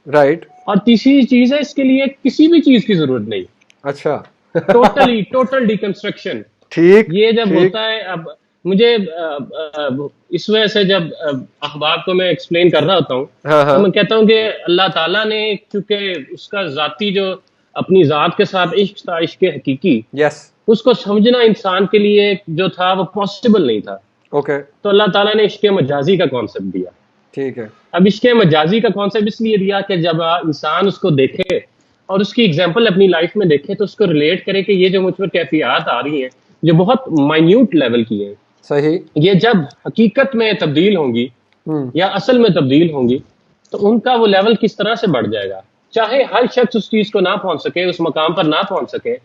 رائٹ. اور تیسری چیز ہے اس کے لیے کسی بھی چیز کی ضرورت نہیں. اچھا ٹوٹل ڈیکنسٹرکشن, ٹھیک, یہ جب ہوتا ہے, اب مجھے اس وجہ سے جب احباب کو میں ایکسپلین کر رہا ہوتا ہوں تو میں کہتا ہوں کہ اللہ تعالیٰ نے چونکہ اس کا ذاتی جو اپنی ذات کے ساتھ عشق تھا, عشق حقیقی, یس, اس کو سمجھنا انسان کے لیے جو تھا وہ پاسبل نہیں تھا. اوکے, تو اللہ تعالیٰ نے عشق مجازی کا کانسیپٹ دیا. ٹھیک ہے. اب عشق مجازی کا کانسیپٹ اس لیے دیا کہ جب انسان اس کو دیکھے اور اس کی ایگزامپل اپنی لائف میں دیکھے تو اس کو ریلیٹ کرے کہ یہ جو مجھ پر کیفیات آ رہی ہیں جو بہت مائنیوٹ لیول کی ہیں, صحیح, یہ جب حقیقت میں تبدیل ہوں گی یا اصل میں تبدیل ہوں گی تو ان کا وہ لیول کس طرح سے بڑھ جائے گا. چاہے ہر شخص اس چیز کو نہ پہنچ سکے, اس مقام پر نہ پہنچ سکے,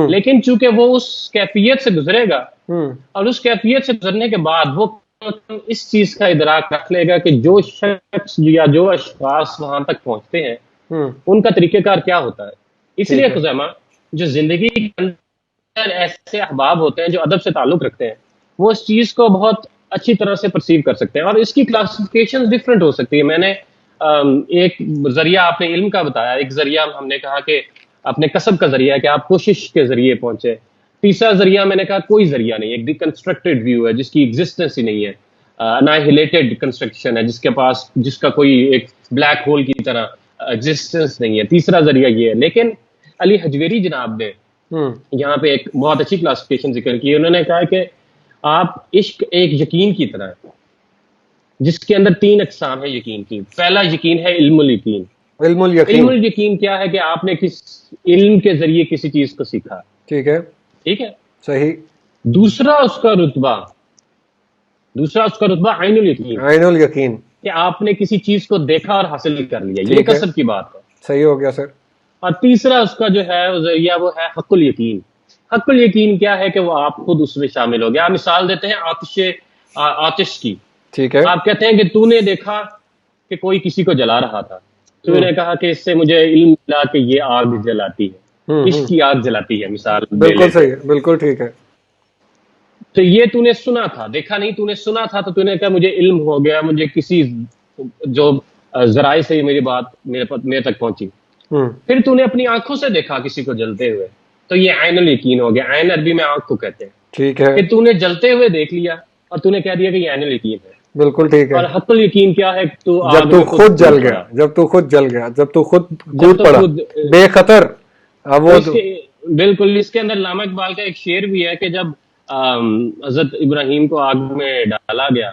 لیکن چونکہ وہ اس کیفیت سے گزرے گا اور اس کیفیت سے گزرنے کے بعد وہ اس چیز کا ادراک رکھ لے گا کہ جو شخص یا جو اشخاص وہاں تک پہنچتے ہیں ان کا طریقہ کار کیا ہوتا ہے. اس لیے خزیمہ جو زندگی کے اندر ایسے احباب ہوتے ہیں جو ادب سے تعلق رکھتے ہیں وہ اس چیز کو بہت اچھی طرح سے پرسیو کر سکتے ہیں, اور اس کی کلاسیفیکیشن ڈفرینٹ ہو سکتی ہے. میں نے ایک ذریعہ آپ نے علم کا بتایا, ایک ذریعہ ہم نے کہا کہ اپنے کسب کا ذریعہ ہے کہ آپ کوشش کے ذریعے پہنچے, تیسرا ذریعہ میں نے کہا کوئی ذریعہ نہیں, ایک ڈیکنسٹرکٹیڈ ویو ہے جس کی ایگزسٹنس ہی نہیں ہے, انائہیلیٹڈ کنسٹرکشن ہے جس کا کوئی ایک بلیک ہول کی طرح ایگزسٹنس نہیں ہے. تیسرا ذریعہ یہ ہے. لیکن علی حجویری جناب نے یہاں پہ ایک بہت اچھی کلاسیفیکیشن ذکر کی. انہوں نے کہا کہ آپ عشق ایک یقین کی طرح ہے جس کے اندر 3 اقسام ہیں یقین کی. پہلا یقین ہے علم الیقین. علم الیقین کیا ہے کہ آپ نے کس علم کے ذریعے کسی چیز کو سیکھا, ٹھیک ہے, ٹھیک ہے, صحیح. دوسرا اس کا رتبہ عین الیقین, عین الیقین, کہ آپ نے کسی چیز کو دیکھا اور حاصل کر لیا, یہ کسب کی بات ہے, صحیح ہو گیا سر. اور تیسرا اس کا جو ہے ذریعہ وہ ہے حق الیقین. حق الیقین کیا ہے کہ وہ آپ خود اس میں شامل ہو گیا. آپ مثال دیتے ہیں آتش کی, ٹھیک ہے, آپ کہتے ہیں کہ تو نے دیکھا کہ کوئی کسی کو جلا رہا تھا, تو نے کہا کہ اس سے مجھے علم ملا کہ یہ آگ جلاتی ہے, عشق کی آگ جلاتی ہے, مثال. بالکل صحیح ہے, بالکل ٹھیک ہے. تو یہ تو نے سنا تھا, دیکھا نہیں, تو نے سنا تھا, تو نے کہا مجھے علم ہو گیا, مجھے کسی جو ذرائع سے میری بات میرے تک پہنچی. پھر تو نے اپنی آنکھوں سے دیکھا کسی کو جلتے ہوئے, تو یہ عین الیقین ہو گیا. عین عربی میں آنکھ کو کہتے ہیں, ٹھیک ہے, کہ تو نے جلتے ہوئے دیکھ لیا اور تو نے کہہ دیا کہ یہ عین الیقین ہے. بالکل ٹھیک ہے. اور حق الیقین کیا ہے؟ جب تو خود جل گیا, جب تو خود گود پڑا بے خطر. بالکل. اس کے اندر علامہ اقبال کا ایک شعر بھی ہے کہ جب حضرت ابراہیم کو آگ میں ڈالا گیا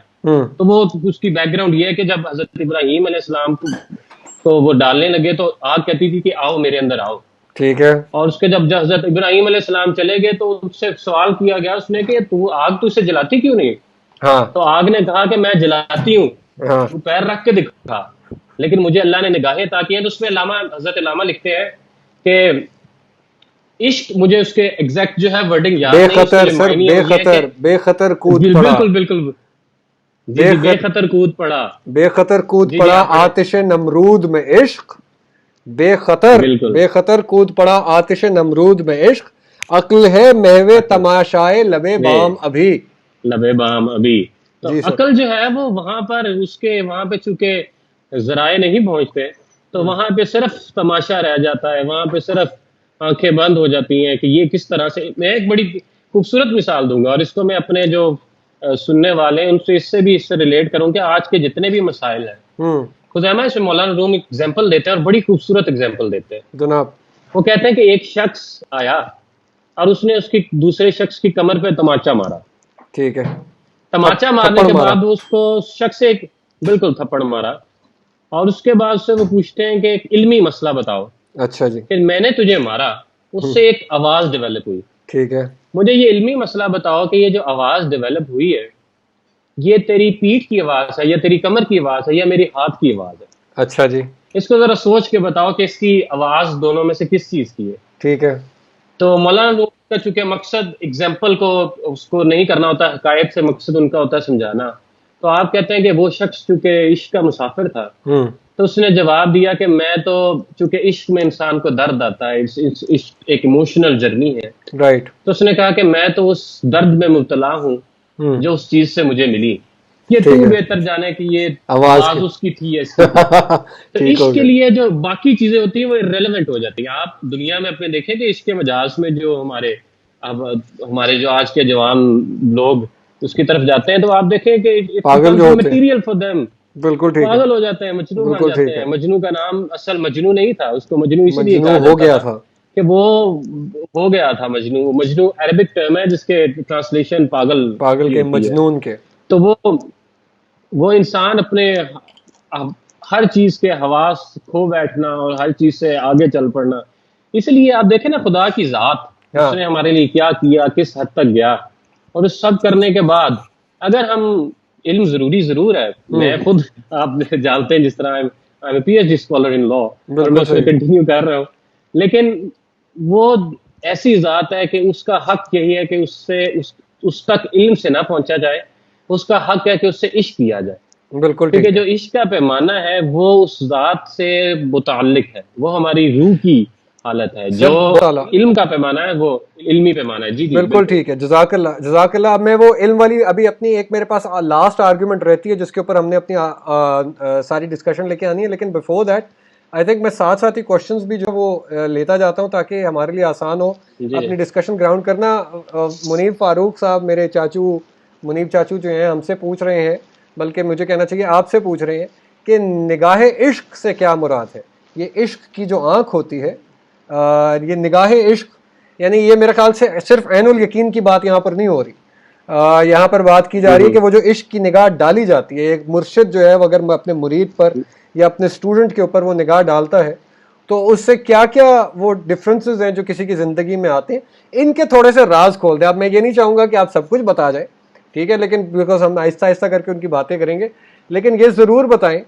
تو وہ اس کی بیک گراؤنڈ یہ ہے کہ جب حضرت ابراہیم علیہ السلام کو وہ ڈالنے لگے تو آگ کہتی تھی کہ آؤ میرے اندر آؤ, ٹھیک ہے. اور اس کے جب حضرت ابراہیم علیہ السلام چلے گئے تو اس سے سوال کیا گیا اس نے کہ تو آگ تو اسے جلاتی کیوں نہیں؟ ہاں تو آگ نے کہا کہ میں جلاتی ہوں، ہاں وہ پیر رکھ کے دکھا، لیکن مجھے اللہ نے نگاہیں عطا کی ہیں. تو اس میں حضرت علامہ لکھتے ہیں کہ عشق، مجھے اس کے ایگزیکٹ جو ہے ورڈنگ یاد بے نہیں، اس کے خطر جو سر، معنی ہے بے وہ یہ ہے خطر کہ بے خطر کود پڑا، بالکل بالکل جی بے خطر کود پڑا، بے خطر کود جی پڑا آپ پڑھیں. آتش نمرود میں عشق، بے خطر بالکل بے خطر کود پڑا آتش نمرود میں عشق، عقل ہے محو تماشائے لبے بام ابھی. لبے بام ابھی. تو جی سر. عقل جو ہے وہ وہاں پر اس کے وہاں پہ چونکہ ذرائع نہیں پہنچتے تو وہاں پہ صرف تماشا رہ جاتا ہے، وہاں پہ صرف آنکھیں بند ہو جاتی ہیں کہ یہ کس طرح سے. میں ایک بڑی خوبصورت مثال دوں گا اور اس کو میں اپنے جو سننے والے ہیں ان سے اس سے ریلیٹ کروں کہ آج کے جتنے بھی مسائل ہیں خزیمہ اس میں مولانا روم ایگزامپل دیتے ہیں اور بڑی خوبصورت ایگزامپل دیتے ہیں. جناب وہ کہتے ہیں کہ ایک شخص آیا اور اس نے اس کی دوسرے شخص کی کمر پہ تماچا مارا. ٹھیک ہے. تماچا مارنے تھپڑ کے مارا. بعد اس کو شخص ایک بالکل تھپڑ مارا اور اس کے بعد سے وہ پوچھتے ہیں کہ ایک علمی مسئلہ بتاؤ اچھا جی. کہ میں نے تجھے مارا، اس سے ایک آواز ڈیولپ ہوئی، ٹھیک ہے. مجھے یہ علمی مسئلہ بتاؤ کہ یہ جو آواز ڈیولپ ہوئی ہے یہ تیری پیٹھ کی آواز ہے یا تیری کمر کی آواز ہے یا میری ہاتھ کی آواز ہے؟ اچھا جی. اس کو ذرا سوچ کے بتاؤ کہ اس کی آواز دونوں میں سے کس چیز کی ہے. ٹھیک ہے. تو مولانا روم کا چونکہ مقصد ایگزامپل کو اس کو نہیں کرنا ہوتا، حکایت سے مقصد ان کا ہوتا ہے سمجھانا، تو آپ کہتے ہیں کہ وہ شخص چونکہ عشق کا مسافر تھا تو اس نے جواب دیا کہ میں تو چونکہ عشق میں انسان کو درد آتا ہے، عشق ایک ایموشنل جرنی ہے، رائٹ. تو اس نے کہا کہ میں تو اس درد میں مبتلا ہوں جو اس چیز سے مجھے ملی، یہ تو بہتر جانے کہ یہ آواز اس کی تھی یا اس کی تھی. تو عشق کے لیے جو باقی چیزیں ہوتی ہیں وہ ریلیونٹ ہو جاتی ہیں. آپ دنیا میں اپنے دیکھیں کہ عشق کے مجاز میں جو ہمارے جو آج کے جوان لوگ اس کی طرف جاتے ہیں تو آپ دیکھیں کہ پاگل جو ہوتے ہیں، مٹیریل فار دیم، بالکل ٹھیک ہے، پاگل ہو جاتے ہیں، مجنون بن بالکل جاتے ٹھیک ہیں. ہے. مجنون کا نام اصل مجنون نہیں تھا، اس کو مجنون اسی لیے کہا مجنون ہو جاتا گیا تھا تھا کہ وہ ہو گیا تھا مجنون. مجنون عربک ٹرم ہے جس کے ٹرانسلیشن پاگل پاگل کے، ہوتی ہے. مجنون کے. تو وہ انسان اپنے ہر چیز کے حواس کھو بیٹھنا اور ہر چیز سے آگے چل پڑنا. اس لیے آپ دیکھیں نا خدا کی ذات اس نے ہمارے لیے کیا کیا، کس حد تک گیا، اور اس سب کرنے کے بعد اگر ہم علم ضرور ہے. میں خود آپ جانتے ہیں جس طرح P H D scholar in law اور میں اس میں کنٹینیو کر رہا ہوں، لیکن وہ ایسی ذات ہے کہ اس کا حق یہی ہے کہ اس تک علم سے نہ پہنچا جائے، اس کا حق ہے کہ اس سے عشق کیا جائے. بالکل کیونکہ جو عشق کا پیمانہ ہے وہ اس ذات سے متعلق ہے، وہ ہماری روح کی حالت ہے. جو علم کا پیمانہ ہے وہ علمی پیمانہ ہے. جی بالکل ٹھیک ہے. جزاک اللہ، جزاک اللہ. اب میں وہ علم والی ابھی اپنی ایک میرے پاس لاسٹ آرگیومنٹ رہتی ہے جس کے اوپر ہم نے اپنی ساری ڈسکشن لے کے آنی ہے، لیکن بیفور دیٹ آئی تھنک میں ساتھ ہی کوشچنس بھی جو وہ لیتا جاتا ہوں تاکہ ہمارے لیے آسان ہو اپنی ڈسکشن گراؤنڈ کرنا. منیب فاروق صاحب میرے چاچو، منیب چاچو جو ہیں ہم سے پوچھ رہے ہیں، بلکہ مجھے کہنا چاہیے آپ سے پوچھ رہے ہیں کہ نگاہ عشق سے کیا مراد ہے. یہ عشق کی جو آنکھ ہوتی ہے، یہ نگاہ عشق، یعنی یہ میرے خیال سے صرف عین الیقین کی بات یہاں پر نہیں ہو رہی. یہاں پر بات کی جا رہی ہے کہ وہ جو عشق کی نگاہ ڈالی جاتی ہے، ایک مرشد جو ہے اگر اپنے مرید پر یا اپنے اسٹوڈنٹ کے اوپر وہ نگاہ ڈالتا ہے تو اس سے کیا کیا وہ ڈفرینسز ہیں جو کسی کی زندگی میں آتے ہیں، ان کے تھوڑے سے راز کھول دیں. اب میں یہ نہیں چاہوں گا کہ آپ سب کچھ بتا جائیں، ٹھیک ہے، لیکن بیکاز ہم آہستہ آہستہ کر کے ان کی باتیں کریں گے، لیکن یہ ضرور بتائیں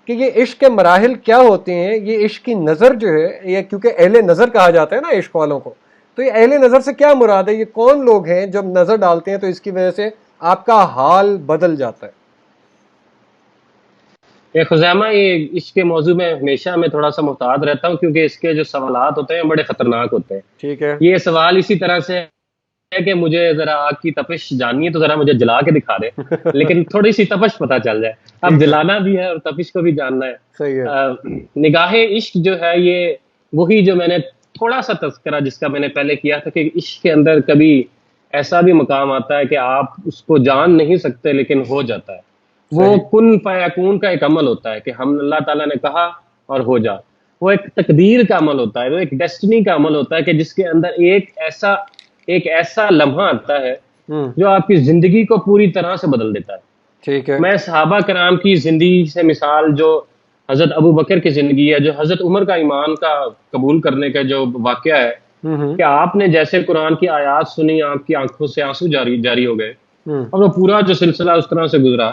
کہ یہ عشق کے مراحل کیا ہوتے ہیں. یہ عشق کی نظر جو ہے، یہ کیونکہ اہل نظر کہا جاتا ہے نا عشق والوں کو، تو یہ اہل نظر سے کیا مراد ہے؟ یہ کون لوگ ہیں جب نظر ڈالتے ہیں تو اس کی وجہ سے آپ کا حال بدل جاتا ہے؟ خزیمہ یہ عشق کے موضوع میں ہمیشہ میں تھوڑا سا محتاط رہتا ہوں کیونکہ اس کے جو سوالات ہوتے ہیں بڑے خطرناک ہوتے ہیں. ٹھیک ہے. یہ سوال اسی طرح سے ہے کہ مجھے ذرا آگ کی تپش جاننی ہے تو ذرا مجھے جلا کے دکھا دے، لیکن تھوڑی سی تپش پتہ چل جائے. اب جلانا بھی ہے اور تپش کو بھی جاننا ہے. صحیح ہے. نگاہ عشق جو ہے یہ وہی جو میں نے تھوڑا سا تذکرہ جس کا میں نے پہلے کیا تھا کہ عشق کے اندر کبھی ایسا بھی مقام آتا ہے کہ آپ اس کو جان نہیں سکتے لیکن ہو جاتا ہے. وہ کن فیکون کا ایک عمل ہوتا ہے کہ ہم اللہ تعالیٰ نے کہا اور ہو جا. وہ ایک تقدیر کا عمل ہوتا ہے، وہ ایک ڈیسٹنی کا عمل ہوتا ہے کہ جس کے اندر ایک ایسا لمحہ آتا ہے جو آپ کی زندگی کو پوری طرح سے بدل دیتا ہے. ٹھیک ہے. میں صحابہ کرام کی زندگی سے مثال جو حضرت ابو بکر کی زندگی ہے، جو حضرت عمر کا ایمان کا قبول کرنے کا جو واقعہ ہے کہ آپ نے جیسے قرآن کی آیات سنی آپ کی آنکھوں سے آنسو جاری ہو گئے، اور وہ پورا جو سلسلہ اس طرح سے گزرا.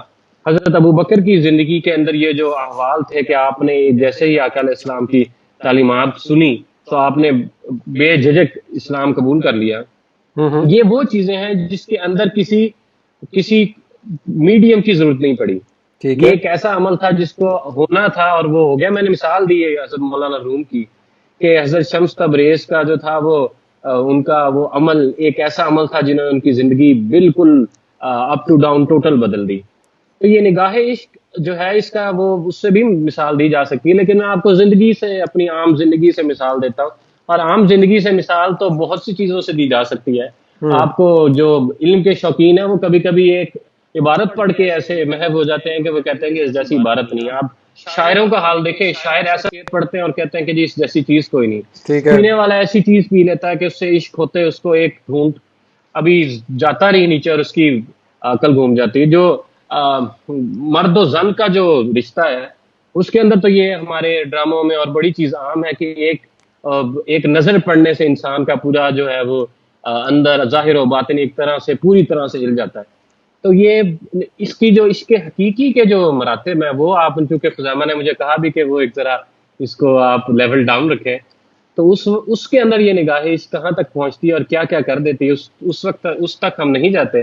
حضرت ابو بکر کی زندگی کے اندر یہ جو احوال تھے کہ آپ نے جیسے ہی آقا علیہ السلام کی تعلیمات سنی تو آپ نے بے جھجک اسلام قبول کر لیا. یہ وہ چیزیں ہیں جس کے اندر کسی میڈیم کی ضرورت نہیں پڑی. یہ ایک ایسا عمل تھا جس کو ہونا تھا اور وہ ہو گیا. میں نے مثال دی ہے حضرت مولانا روم کی کہ حضرت شمس تبریز کا جو تھا وہ ان کا وہ عمل ایک ایسا عمل تھا جنہوں نے ان کی زندگی بالکل اپ ٹو ڈاؤن ٹوٹل بدل دی. تو یہ نگاہ عشق جو ہے اس کا وہ اس سے بھی مثال دی جا سکتی ہے، لیکن میں آپ کو زندگی سے اپنی عام زندگی سے مثال دیتا ہوں. اور عام زندگی سے مثال تو بہت سی چیزوں سے دی جا سکتی ہے. آپ کو جو علم کے شوقین ہیں وہ کبھی کبھی ایک عبارت پڑھ کے ایسے محو ہو جاتے ہیں کہ وہ کہتے ہیں کہ اس جیسی عبارت نہیں ہے. آپ شاعروں کا حال دیکھیں، شاعر ایسا شعر پڑھتے ہیں اور کہتے ہیں کہ جی اس جیسی چیز کوئی نہیں. پینے والا ایسی چیز پی لیتا ہے کہ اس سے عشق ہوتے اس کو ایک گھونٹ ابھی جاتا نہیں نیچے اور اس کی عقل گھوم جاتی ہے. جو مرد و زن کا جو رشتہ ہے اس کے اندر تو یہ ہمارے ڈراموں میں اور بڑی چیز عام ہے کہ ایک نظر پڑنے سے انسان کا پورا جو ہے وہ اندر ظاہر و باطن ایک طرح سے پوری طرح سے ہل جاتا ہے. تو یہ اس کی جو عشق حقیقی کے جو مراتب ہیں وہ آپ چونکہ خزیمہ نے مجھے کہا بھی کہ وہ ایک ذرا اس کو آپ لیول ڈاؤن رکھیں، تو اس کے اندر یہ نگاہ عشق کہاں تک پہنچتی ہے اور کیا کیا کر دیتی ہے اس وقت اس تک ہم نہیں جاتے.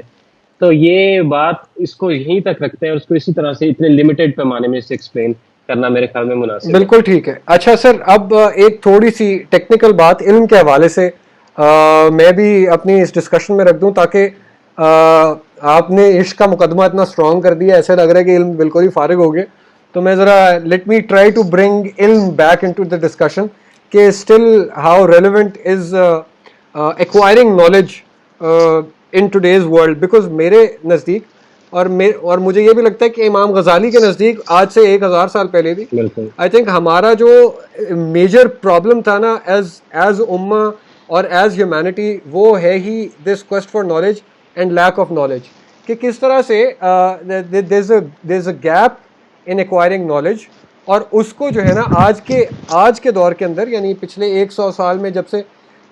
تو یہ بات اس کو یہیں تک رکھتے ہیں اور اس کو اسی طرح سے اتنے لمیٹڈ پیمانے میں اسے ایکسپلین کرنا میرے خیال میں مناسب ہے. بالکل ٹھیک ہے. اچھا سر، اب ایک تھوڑی سی ٹیکنیکل بات علم کے حوالے سے میں بھی اپنی اس ڈسکشن میں رکھ دوں تاکہ آپ نے عشق کا مقدمہ اتنا اسٹرانگ کر دیا، ایسا لگ رہا ہے کہ علم بالکل ہی فارغ ہو گیا. تو میں ذرا let me try to bring علم بیک انٹو دا ڈسکشن کہ still how relevant is acquiring knowledge in today's world. Because میرے نزدیک اور مجھے یہ بھی لگتا ہے کہ امام غزالی کے نزدیک آج سے 1000 سال پہلے بھی آئی تھنک ہمارا جو میجر پرابلم تھا نا ایز امہ اور ایز ہیومینٹی وہ ہے ہی this quest for knowledge and lack of knowledge, کہ کس طرح سے there is a gap in acquiring knowledge. اور اس کو جو ہے نا آج کے دور کے اندر یعنی پچھلے 100 سال میں جب سے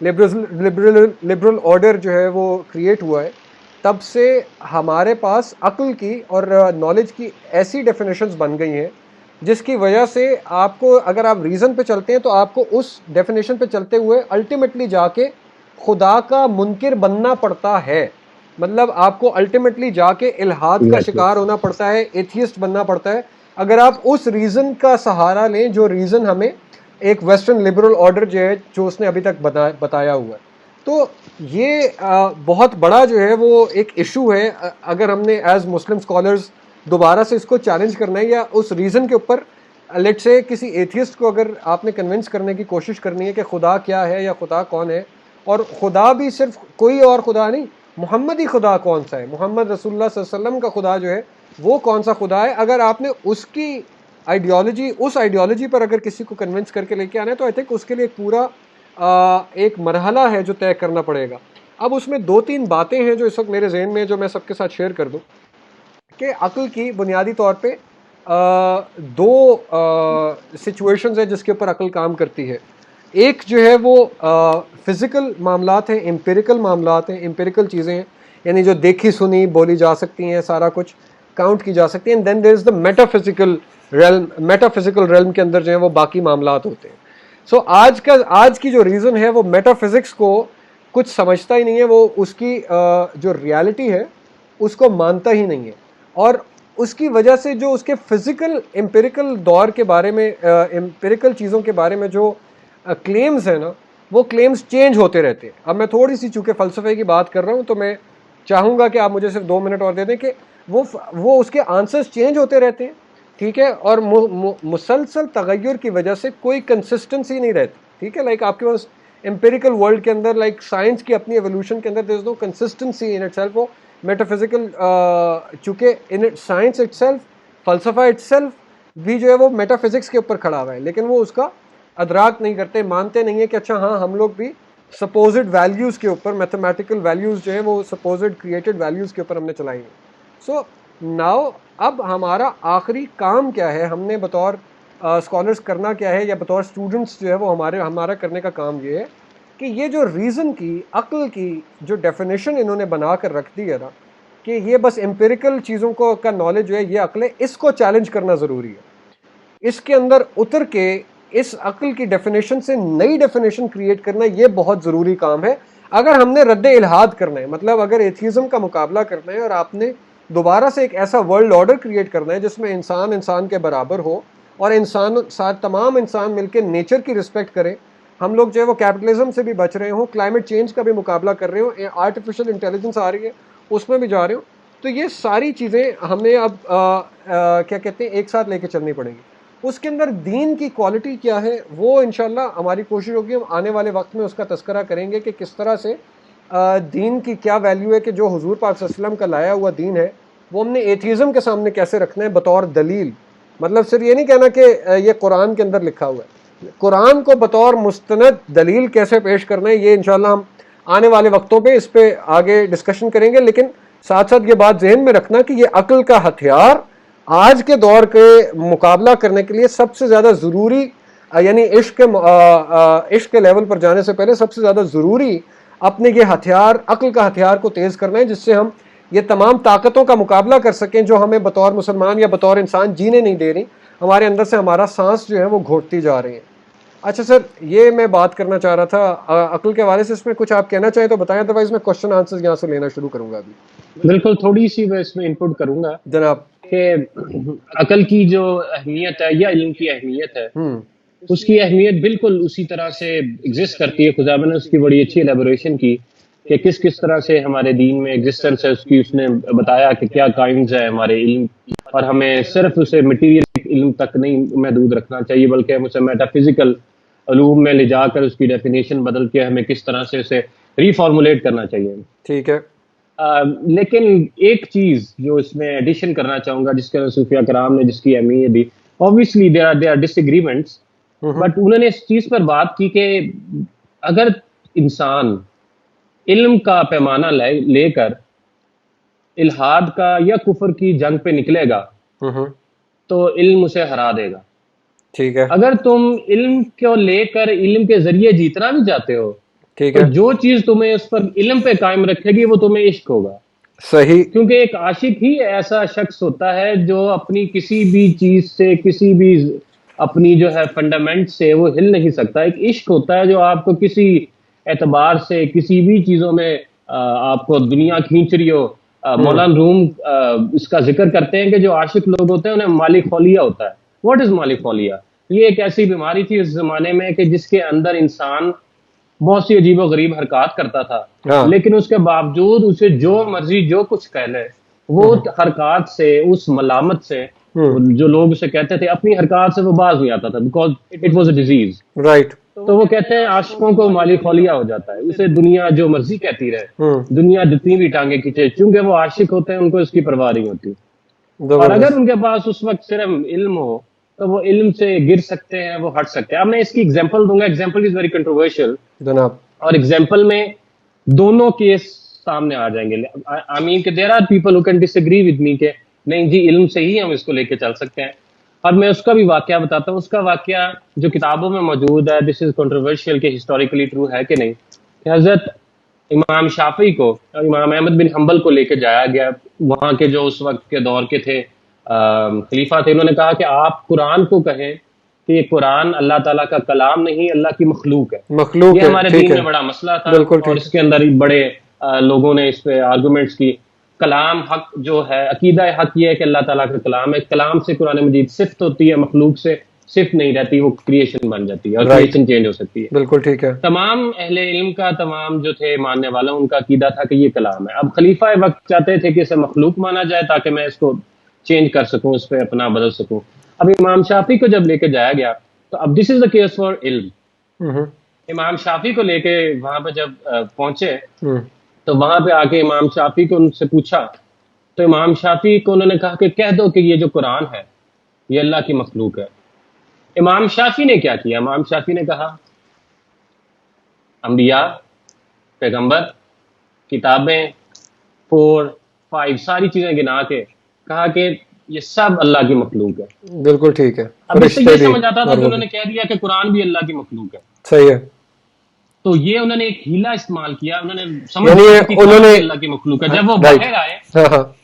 لبرل آرڈر جو ہے وہ کریٹ ہوا ہے تب سے ہمارے پاس عقل کی اور نالج کی ایسی ڈیفینیشنز بن گئی ہیں جس کی وجہ سے آپ کو اگر آپ ریزن پہ چلتے ہیں تو آپ کو اس ڈیفینیشن پہ چلتے ہوئے الٹیمیٹلی جا کے خدا کا منکر بننا پڑتا ہے. مطلب آپ کو الٹیمیٹلی جا کے الحاد کا شکار ہونا پڑتا ہے، ایتھیسٹ بننا پڑتا ہے اگر آپ اس ریزن کا سہارا لیں جو ریزن ہمیں ایک ویسٹرن لبرل آرڈر جو ہے جو اس نے ابھی تک بتایا ہوا ہے. تو یہ بہت بڑا جو ہے وہ ایک ایشو ہے. اگر ہم نے ایز مسلم اسکالرز دوبارہ سے اس کو چیلنج کرنا ہے یا اس ریزن کے اوپر لیٹ سے کسی ایتھیسٹ کو اگر آپ نے کنونس کرنے کی کوشش کرنی ہے کہ خدا کیا ہے یا خدا کون ہے، اور خدا بھی صرف کوئی اور خدا نہیں، محمدی خدا کون سا ہے، محمد رسول اللہ صلی اللہ علیہ وسلم کا خدا جو ہے وہ کون سا خدا ہے. اگر آپ نے اس کی آئیڈیالوجی پر اگر کسی کو کنونس کر کے لے کے آنا ہے تو آئی تھنک اس کے لیے ایک پورا ایک مرحلہ ہے جو طے کرنا پڑے گا. اب اس میں 2-3 باتیں ہیں جو اس وقت میرے ذہن میں جو میں سب کے ساتھ شیئر کر دوں کہ عقل کی بنیادی طور پہ 2 سچویشنز ہیں جس کے اوپر عقل کام کرتی ہے. ایک جو ہے وہ فزیکل معاملات ہیں، امپیریکل معاملات ہیں، امپیریکل چیزیں ہیں یعنی جو دیکھی سنی بولی جا سکتی ہیں، سارا کچھ کاؤنٹ کی جا سکتی ہیں. And then there is the metaphysical realm کے اندر جو ہے وہ باقی معاملات ہوتے ہیں. سو آج کی جو ریزن ہے وہ میٹا فزکس کو کچھ سمجھتا ہی نہیں ہے، وہ اس کی جو ریالٹی ہے اس کو مانتا ہی نہیں ہے. اور اس کی وجہ سے جو اس کے فزیکل امپیریکل دور کے بارے میں امپیریکل چیزوں کے بارے میں جو کلیمز ہیں نا وہ کلیمز چینج ہوتے رہتے ہیں. اب میں تھوڑی سی چونکہ فلسفے کی بات کر رہا ہوں تو میں چاہوں گا کہ آپ مجھے صرف 2 منٹ اور دے دیں کہ وہ اس کے آنسرز چینج ہوتے رہتے ہیں، ٹھیک ہے، اور مسلسل تغیر کی وجہ سے کوئی کنسسٹنسی نہیں رہتی. ٹھیک ہے، لائک آپ کے پاس امپیریکل ورلڈ کے اندر لائک سائنس کی اپنی ایولیوشن کے اندر دیر از نو کنسسٹنسی ان اٹ سیلف. وہ میٹافزیکل چونکہ سائنس اٹ سیلف، فلسفہ اٹ سیلف بھی جو ہے وہ میٹا فزکس کے اوپر کھڑا ہوا ہے، لیکن وہ اس کا ادراک نہیں کرتے، مانتے نہیں ہیں کہ اچھا ہاں ہم لوگ بھی سپوزڈ ویلیوز کے اوپر، میتھمیٹیکل ویلیوز جو ہیں وہ سپوزڈ کریٹڈ ویلیوز کے اوپر ہم نے چلائی ہیں. سو ناؤ اب ہمارا آخری کام کیا ہے؟ ہم نے بطور اسکالرس کرنا کیا ہے یا بطور اسٹوڈنٹس جو ہے وہ ہمارا کرنے کا کام یہ ہے کہ یہ جو ریزن کی عقل کی جو ڈیفینیشن انہوں نے بنا کر رکھ دی ہے نا کہ یہ بس امپیریکل چیزوں کو کا نالج جو ہے یہ عقل ہے، اس کو چیلنج کرنا ضروری ہے، اس کے اندر اتر کے اس عقل کی ڈیفینیشن سے نئی ڈیفینیشن کریٹ کرنا یہ بہت ضروری کام ہے اگر ہم نے رد الحاد کرنا ہے، مطلب اگر ایتھیزم کا مقابلہ کرنا ہے اور آپ نے دوبارہ سے ایک ایسا ورلڈ آرڈر کریٹ کرنا ہے جس میں انسان کے برابر ہو اور تمام انسان مل کے نیچر کی رسپیکٹ کریں، ہم لوگ جو ہے وہ کیپٹلزم سے بھی بچ رہے ہوں، کلائمیٹ چینج کا بھی مقابلہ کر رہے ہوں، آرٹیفیشل انٹیلیجنس آ رہی ہے اس میں بھی جا رہے ہوں، تو یہ ساری چیزیں ہمیں اب کیا کہتے ہیں ایک ساتھ لے کے چلنی پڑیں گی۔ اس کے اندر دین کی کوالٹی کیا ہے وہ انشاءاللہ ہماری کوشش ہوگی، ہم آنے والے وقت میں اس کا تذکرہ کریں گے کہ کس طرح سے دین کی کیا ویلیو ہے کہ جو حضور پاک صلی اللہ علیہ وسلم کا لایا ہوا دین ہے وہ ہم نے ایتھیزم کے سامنے کیسے رکھنا ہے بطور دلیل، مطلب صرف یہ نہیں کہنا کہ یہ قرآن کے اندر لکھا ہوا ہے، قرآن کو بطور مستند دلیل کیسے پیش کرنا ہے یہ انشاءاللہ ہم آنے والے وقتوں پہ اس پہ آگے ڈسکشن کریں گے، لیکن ساتھ ساتھ یہ بات ذہن میں رکھنا کہ یہ عقل کا ہتھیار آج کے دور کے مقابلہ کرنے کے لیے سب سے زیادہ ضروری، یعنی عشق کے لیول پر جانے سے پہلے سب سے زیادہ ضروری اپنے یہ ہتھیار عقل کا ہتھیار کو تیز کرنا ہے، جس سے ہم یہ تمام طاقتوں کا مقابلہ کر سکیں جو ہمیں بطور مسلمان یا بطور انسان جینے نہیں دے رہی، ہمارے اندر سے ہمارا سانس جو ہے وہ گھوٹتی جا رہی ہے۔ اچھا سر، یہ میں بات کرنا چاہ رہا تھا عقل کے حوالے سے، اس میں کچھ آپ کہنا چاہیں تو بتائیں، ادروائز میں کوشچن آنسر یہاں سے لینا شروع کروں گا ابھی۔ بالکل، تھوڑی سی میں اس میں انپٹ کروں گا جناب۔ کہ عقل کی جو اہمیت ہے یا علم کی اہمیت ہے اس کی اہمیت بالکل اسی طرح سے ایگزسٹ کرتی ہے۔ خدا نے اس کی بڑی اچھی ایلیبوریشن کی کہ کس طرح سے ہمارے دین میں ایگزسٹنس ہے اس کی، اس نے بتایا کہ کیا کائنڈز ہے ہمارے علم، اور ہمیں صرف اسے مٹیریل علم تک نہیں محدود رکھنا چاہیے بلکہ ہم اسے میٹا فزیکل علوم میں لے جا کر اس کی ڈیفینیشن بدل کے ہمیں کس طرح سے اسے ری فارمولیٹ کرنا چاہیے۔ ٹھیک ہے۔ لیکن ایک چیز جو اس میں ایڈیشن کرنا چاہوں گا جس کے صوفیہ کرام نے جس کی اہمیت دی، obviously there are disagreements but انہوں نے اس چیز پر بات کی کہ اگر انسان علم کا پیمانہ لے کر الحاد کا یا کفر کی جنگ پہ نکلے گا تو علم اسے ہرا دے گا۔ ٹھیک ہے۔ اگر تم علم کو لے کر علم کے ذریعے جیتنا بھی چاہتے ہو ٹھیک تو ہے، جو چیز تمہیں اس پر علم پہ قائم رکھے گی وہ تمہیں عشق ہوگا۔ صحیح۔ کیونکہ ایک عاشق ہی ایسا شخص ہوتا ہے جو اپنی کسی بھی چیز سے، کسی بھی اپنی جو ہے فنڈامنٹ سے وہ ہل نہیں سکتا۔ ایک عشق ہوتا ہے جو آپ کو کسی اعتبار سے کسی بھی چیزوں میں آپ کو دنیا کھینچ رہی ہو۔ مولانا روم اس کا ذکر کرتے ہیں کہ جو عاشق لوگ ہوتے ہیں انہیں مالی خولیہ ہوتا ہے۔ واٹ از مالی خولیہ؟ یہ ایک ایسی بیماری تھی اس زمانے میں کہ جس کے اندر انسان بہت سی عجیب و غریب حرکات کرتا تھا، لیکن اس کے باوجود اسے جو مرضی جو کچھ کہہ لے وہ حرکات سے، اس ملامت سے جو لوگ اسے کہتے تھے اپنی حرکات سے وہ باز نہیں آتا تھا، because it was a disease. Right. تو وہ کہتے ہیں عاشقوں کو مالی خولیہ ہو جاتا ہے، اسے دنیا جو مرضی کہتی رہے، دنیا جتنی بھی ٹانگیں کھینچے، چونکہ وہ عاشق ہوتے ہیں ان کو اس کی پرواہ نہیں ہوتی۔ اور اگر ان کے پاس اس وقت صرف علم ہو تو وہ علم سے گر سکتے ہیں، وہ ہٹ سکتے ہیں۔ اب میں اس کی ایگزامپل دوں گا، ایگزامپل از ویری کنٹروورشل جناب، اور ایگزامپل میں دونوں کیس سامنے آ جائیں گے۔ آئی مین کہ there are people who can disagree with me کہ نہیں جی علم سے ہی ہم اس کو لے کے چل سکتے ہیں، اور میں اس کا بھی واقعہ بتاتا ہوں۔ اس کا واقعہ جو کتابوں میں موجود ہے، دس از کنٹروورشل کہ ہسٹوریکلی ٹرو ہے کہ نہیں، کہ حضرت امام شافعی کو امام احمد بن حنبل کو لے کے جایا گیا، وہاں کے جو اس وقت کے دور کے تھے خلیفہ تھے، انہوں نے کہا کہ آپ قرآن کو کہیں کہ یہ قرآن اللہ تعالیٰ کا کلام نہیں، اللہ کی مخلوق ہے۔ مخلوق یہ ہے، ہمارے ٹھیک دین ہے، میں بڑا مسئلہ تھا بالکل اور ٹھیک۔ اس کے اندر بڑے لوگوں نے اس پہ آرگومنٹس کی۔ کلام حق جو ہے، عقیدہ حق یہ ہے کہ اللہ تعالیٰ کا کلام ہے، کلام سے قرآن مجید صفت ہوتی ہے، مخلوق سے صفت نہیں رہتی، وہ کریشن بن جاتی ہے اور کریشن چینج ہو سکتی ہے۔ بالکل ٹھیک ہے۔ تمام اہل علم کا، تمام جو تھے ماننے والا، ان کا عقیدہ تھا کہ یہ کلام ہے۔ اب خلیفہ وقت چاہتے تھے کہ اسے مخلوق مانا جائے تاکہ میں اس کو چینج کر سکوں، اس پہ اپنا بدل سکوں۔ اب امام شافعی کو جب لے کے جایا گیا تو اب دس از دا کیس فار علم۔ امام شافعی کو لے کے وہاں پہ جب پہنچے تو وہاں پہ آ کے امام شافعی کو ان سے پوچھا تو امام شافعی کو انہوں نے کہا کہ کہہ دو کہ یہ جو قرآن ہے یہ اللہ کی مخلوق ہے۔ امام شافعی نے کیا کیا؟ امام شافعی نے کہا انبیاء، پیغمبر، کتابیں، 4، 5 ساری چیزیں گنا کے کہا کہ یہ سب اللہ کی مخلوق ہے. بالکل ٹھیک ہے. اب اس سے یہ سمجھ آتا تھا کہ انہوں نے کہہ دیا کہ قرآن بھی اللہ کی مخلوق ہے. صحیح ہے. تو یہ انہوں نے ایک ہیلا استعمال کیا, انہوں نے سمجھ لیا کہ قرآن بھی اللہ کی مخلوق ہے. جب وہ باہر آئے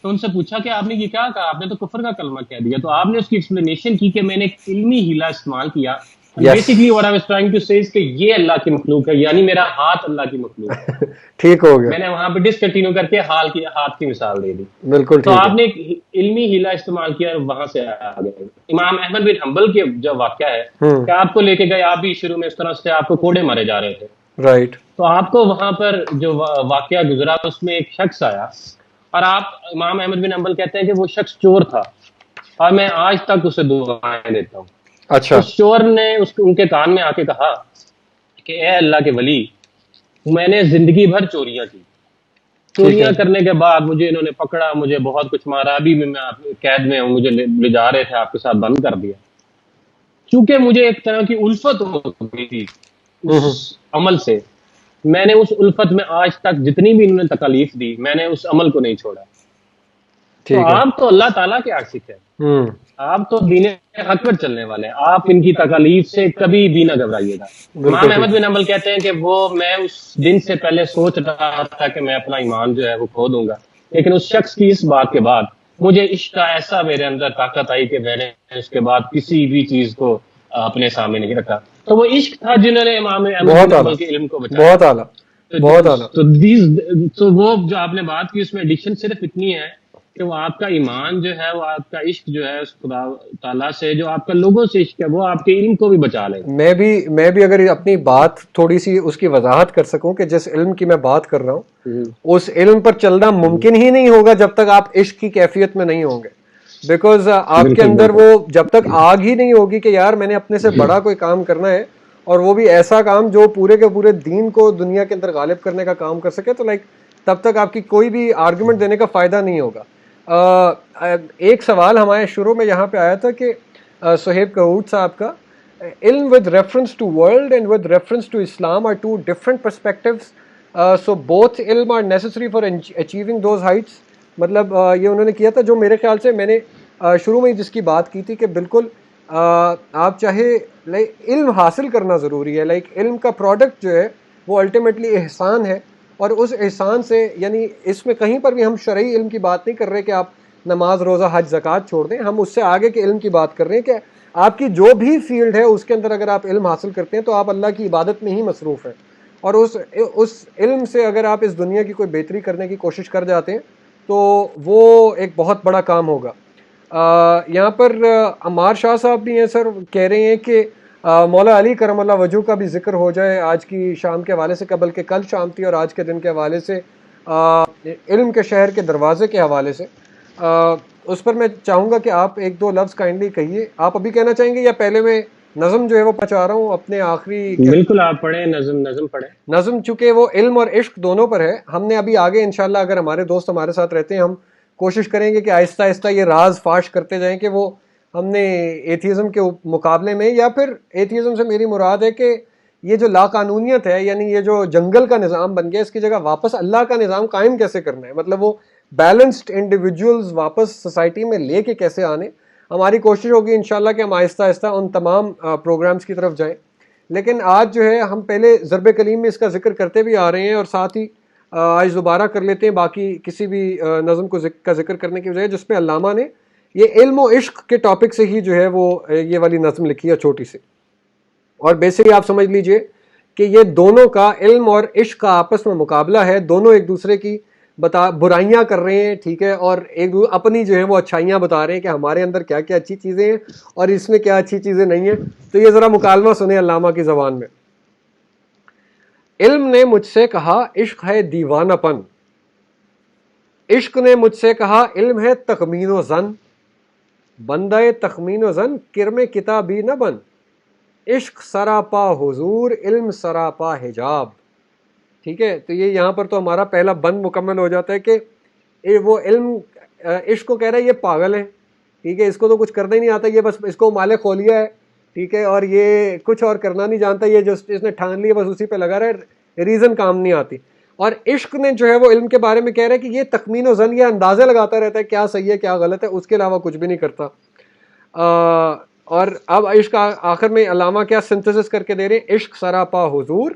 تو ان سے پوچھا کہ آپ نے یہ کیا کہا, آپ نے تو کفر کا کلمہ کہہ دیا. تو آپ نے اس کی ایکسپلینیشن کی کہ میں نے ایک علمی ہیلا استعمال کیا. Basically what I was trying to say is کہ یہ اللہ کی مخلوق ہے, یعنی میرا ہاتھ اللہ کی مخلوق ہے. ٹھیک ہو گیا. میں نے وہاں پہ ڈسکنٹینیو کر کے ہاتھ کی مثال دے دی. بالکل. تو آپ نے ایک علمی ہیلا استعمال کیا اور وہاں سے آ گئے. امام احمد بن حنبل کے جو واقعہ ہے کہ آپ کو لے کے گئے, آپ بھی شروع میں اس طرح سے آپ کو کوڑے مارے جا رہے تھے. رائٹ. تو آپ کو وہاں پر جو واقعہ گزرا اس میں ایک شخص آیا, اور آپ امام احمد بن حنبل کہتے ہیں کہ وہ شخص چور تھا, اور میں آج تک اسے دعائیں دیتا ہوں. اچھا. اس چور نے ان کے کان میں آ کے کہا کہ اے اللہ کے ولی, میں نے زندگی بھر چوریاں کی, چوریاں کرنے کے بعد مجھے انہوں نے پکڑا, مجھے بہت کچھ مارا, ابھی بھی میں قید میں ہوں, مجھے لے جا رہے تھے آپ کے ساتھ, بند کر دیا. چونکہ مجھے ایک طرح کی الفت ہو گئی تھی اس عمل سے, میں نے اس الفت میں آج تک جتنی بھی انہوں نے تکالیف دی, میں نے اس عمل کو نہیں چھوڑا. تو آپ تو اللہ تعالیٰ کے عاشق ہیں, آپ تو دین حق پر چلنے والے ہیں, آپ ان کی تکالیف سے کبھی بھی نہ گھبرائیے گا. امام احمد بن حنبل کہتے ہیں کہ وہ میں اس دن سے پہلے سوچ رہا تھا کہ میں اپنا ایمان جو ہے وہ کھو دوں گا, لیکن اس شخص کی اس بات کے بعد مجھے عشق کا ایسا میرے اندر طاقت آئی کہ میں نے اس کے بعد کسی بھی چیز کو اپنے سامنے نہیں رکھا. تو وہ عشق تھا جنہوں نے امام احمد بن حنبل کے علم کو بچایا. بہت اعلیٰ, بہت اعلیٰ. تو وہ جو آپ نے بات کی اس میں ایڈکشن صرف اتنی ہے کہ وہ آپ کا ایمان جو ہے, وہ آپ کا عشق جو ہے اس خدا تعالیٰ سے, جو آپ کا لوگوں سے عشق ہے, وہ آپ کے علم کو بھی بچا لے. میں بھی اگر اپنی بات تھوڑی سی اس کی وضاحت کر سکوں کہ جس علم کی میں بات کر رہا ہوں اس علم پر چلنا ممکن ہی نہیں ہوگا جب تک آپ عشق کی کیفیت میں نہیں ہوں گے. بیکاز آپ کے اندر وہ جب تک آگ ہی نہیں ہوگی کہ یار میں نے اپنے سے بڑا کوئی کام کرنا ہے, اور وہ بھی ایسا کام جو پورے کے پورے دین کو دنیا کے اندر غالب کرنے کا کام کر سکے, تو تب تک آپ کی کوئی بھی آرگومنٹ دینے کا فائدہ نہیں ہوگا. ایک سوال ہمارے شروع میں یہاں پہ آیا تھا کہ صہیب کہوٹ صاحب کا, علم with reference to world and with reference to Islam are two different perspectives, so both علم are necessary for achieving those heights. مطلب یہ انہوں نے کیا تھا, جو میرے خیال سے میں نے شروع میں جس کی بات کی تھی کہ بالکل آپ چاہے علم حاصل کرنا ضروری ہے, علم کا پروڈکٹ جو ہے وہ الٹیمیٹلی احسان ہے, اور اس احسان سے یعنی اس میں کہیں پر بھی ہم شرعی علم کی بات نہیں کر رہے کہ آپ نماز روزہ حج زکوٰۃ چھوڑ دیں, ہم اس سے آگے کے علم کی بات کر رہے ہیں کہ آپ کی جو بھی فیلڈ ہے اس کے اندر اگر آپ علم حاصل کرتے ہیں تو آپ اللہ کی عبادت میں ہی مصروف ہیں, اور اس علم سے اگر آپ اس دنیا کی کوئی بہتری کرنے کی کوشش کر جاتے ہیں تو وہ ایک بہت بڑا کام ہوگا. یہاں پر عمار شاہ صاحب بھی ہیں سر, کہہ رہے ہیں کہ مولا علی کرم اللہ وجہ کا بھی ذکر ہو جائے آج کی شام کے حوالے سے, قبل کے کل شام تھی اور آج کے دن کے حوالے سے, علم کے شہر کے دروازے کے حوالے سے. اس پر میں چاہوں گا کہ آپ ایک دو لفظ کائنڈلی کہیے. آپ ابھی کہنا چاہیں گے یا پہلے میں نظم جو ہے وہ پہنچا رہا ہوں اپنے آخری؟ بالکل آپ پڑھیں, نظم پڑھیں. نظم چونکہ وہ علم اور عشق دونوں پر ہے, ہم نے ابھی آگے انشاءاللہ اگر ہمارے دوست ہمارے ساتھ رہتے ہیں ہم کوشش کریں گے کہ آہستہ آہستہ یہ راز فاش کرتے جائیں کہ وہ ہم نے ایتھیزم کے مقابلے میں, یا پھر ایتھیزم سے میری مراد ہے کہ یہ جو لا قانونیت ہے, یعنی یہ جو جنگل کا نظام بن گیا, اس کی جگہ واپس اللہ کا نظام قائم کیسے کرنا ہے, مطلب وہ بیلنسڈ انڈیویجولز واپس سوسائٹی میں لے کے کیسے آنے. ہماری کوشش ہوگی انشاءاللہ کہ ہم آہستہ آہستہ ان تمام پروگرامز کی طرف جائیں. لیکن آج جو ہے ہم پہلے ضرب کلیم میں اس کا ذکر کرتے بھی آ رہے ہیں, اور ساتھ ہی آج دوبارہ کر لیتے ہیں باقی کسی بھی نظم کا ذکر کرنے کی بجائے جس پہ علامہ نے یہ علم و عشق کے ٹاپک سے ہی جو ہے وہ یہ والی نظم لکھی ہے چھوٹی سی. اور بیسکلی آپ سمجھ لیجئے کہ یہ دونوں کا, علم اور عشق کا آپس میں مقابلہ ہے, دونوں ایک دوسرے کی برائیاں کر رہے ہیں, ٹھیک ہے, اور ایک اپنی جو ہے وہ اچھائیاں بتا رہے ہیں کہ ہمارے اندر کیا کیا اچھی چیزیں ہیں اور اس میں کیا اچھی چیزیں نہیں ہیں. تو یہ ذرا مکالمہ سنیں علامہ کی زبان میں. علم نے مجھ سے کہا عشق ہے دیوانہ پن, عشق نے مجھ سے کہا علم ہے تخمین و ظن, بندہ تخمین و ظن کرم کتابی نہ بن, عشق سراپا حضور علم سراپا حجاب. ٹھیک ہے, تو یہ یہاں پر تو ہمارا پہلا بند مکمل ہو جاتا ہے کہ وہ علم عشق کو کہہ رہا ہے یہ پاگل ہے, ٹھیک ہے, اس کو تو کچھ کرنا ہی نہیں آتا, یہ بس اس کو مال خولیا ہے, ٹھیک ہے, اور یہ کچھ اور کرنا نہیں جانتا, یہ جو اس نے ٹھان لی بس اسی پہ لگا رہا ہے, ریزن کام نہیں آتی. اور عشق نے جو ہے وہ علم کے بارے میں کہہ رہا ہے کہ یہ تخمین و ظن، یہ اندازے لگاتا رہتا ہے کیا صحیح ہے کیا غلط ہے، اس کے علاوہ کچھ بھی نہیں کرتا. اور اب عشق آخر میں علامہ کیا سنتھسس کر کے دے رہے ہیں، عشق سراپا حضور،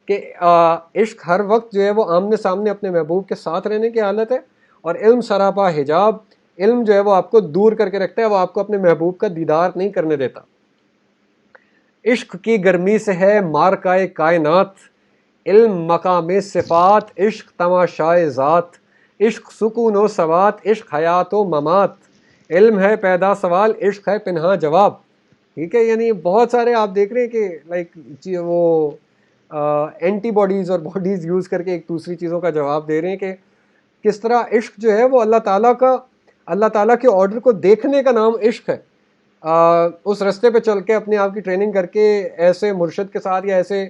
کہ عشق ہر وقت جو ہے وہ آمنے سامنے اپنے محبوب کے ساتھ رہنے کی حالت ہے، اور علم سراپا حجاب، علم جو ہے وہ آپ کو دور کر کے رکھتا ہے، وہ آپ کو اپنے محبوب کا دیدار نہیں کرنے دیتا. عشق کی گرمی سے ہے مارکائے کائنات، علم مقام صفات، عشق تماشائے ذات، عشق سکون و ثبات، عشق حیات و ممات، علم ہے پیدا سوال، عشق ہے پنہاں جواب. ٹھیک ہے، یعنی بہت سارے آپ دیکھ رہے ہیں کہ لائک وہ اینٹی باڈیز اور باڈیز یوز کر کے ایک دوسری چیزوں کا جواب دے رہے ہیں کہ کس طرح عشق جو ہے وہ اللہ تعالیٰ کے آرڈر کو دیکھنے کا نام عشق ہے. اس رستے پہ چل کے اپنے آپ کی ٹریننگ کر کے ایسے مرشد کے ساتھ یا ایسے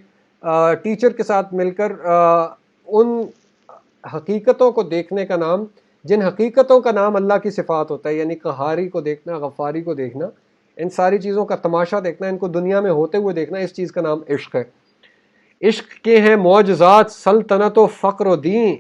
ٹیچر کے ساتھ مل کر ان حقیقتوں کو دیکھنے کا نام، جن حقیقتوں کا نام اللہ کی صفات ہوتا ہے، یعنی قہاری کو دیکھنا، غفاری کو دیکھنا، ان ساری چیزوں کا تماشا دیکھنا، ان کو دنیا میں ہوتے ہوئے دیکھنا، اس چیز کا نام عشق ہے. عشق کے ہیں معجزات سلطنت و فقر و دین،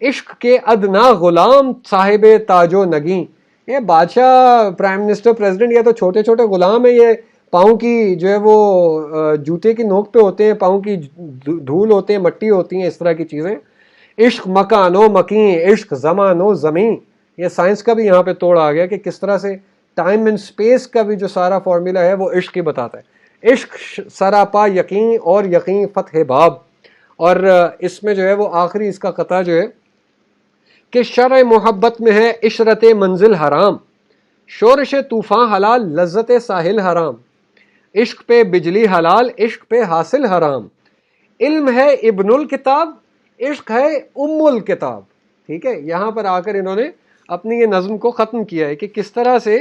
عشق کے ادنا غلام صاحب تاج و نگیں. یہ بادشاہ، پرائم منسٹر، پریزیڈنٹ، یہ تو چھوٹے چھوٹے غلام ہیں، یہ پاؤں کی جو ہے وہ جوتے کی نوک پہ ہوتے ہیں، پاؤں کی دھول ہوتے ہیں، مٹی ہوتی ہیں، اس طرح کی چیزیں. عشق مکان و مکین، عشق زمان و زمین. یہ سائنس کا بھی یہاں پہ توڑ آ گیا کہ کس طرح سے ٹائم اینڈ سپیس کا بھی جو سارا فارمولا ہے وہ عشق ہی بتاتا ہے. عشق سراپا یقین اور یقین فتح باب. اور اس میں جو ہے وہ آخری اس کا قطعہ جو ہے کہ شرع محبت میں ہے عشرت منزل حرام، شورش طوفان حلال لذت ساحل حرام، عشق پہ بجلی حلال عشق پہ حاصل حرام، علم ہے ابن الکتاب عشق ہے ام الکتاب. ٹھیک ہے، یہاں پر آ کر انہوں نے اپنی یہ نظم کو ختم کیا ہے کہ کس طرح سے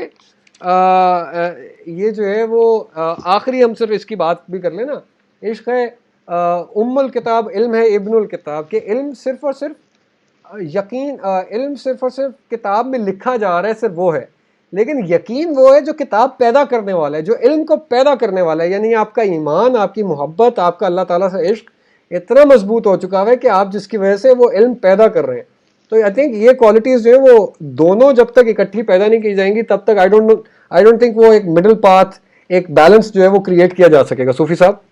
یہ جو ہے وہ آخری ہم صرف اس کی بات بھی کر لیں نا، عشق ہے ام الکتاب، علم ہے ابن الکتاب، کہ علم صرف اور صرف یقین، علم صرف اور صرف کتاب میں لکھا جا رہا ہے، صرف وہ ہے، لیکن یقین وہ ہے جو کتاب پیدا کرنے والا ہے، جو علم کو پیدا کرنے والا ہے. یعنی آپ کا ایمان، آپ کی محبت، آپ کا اللہ تعالیٰ سے عشق اتنا مضبوط ہو چکا ہے کہ آپ جس کی وجہ سے وہ علم پیدا کر رہے ہیں. تو آئی تھنک یہ کوالٹیز جو ہے وہ دونوں جب تک اکٹھی پیدا نہیں کی جائیں گی تب تک آئی ڈونٹ تھنک وہ ایک مڈل پاتھ، ایک بیلنس جو ہے وہ کریٹ کیا جا سکے گا. صوفی صاحب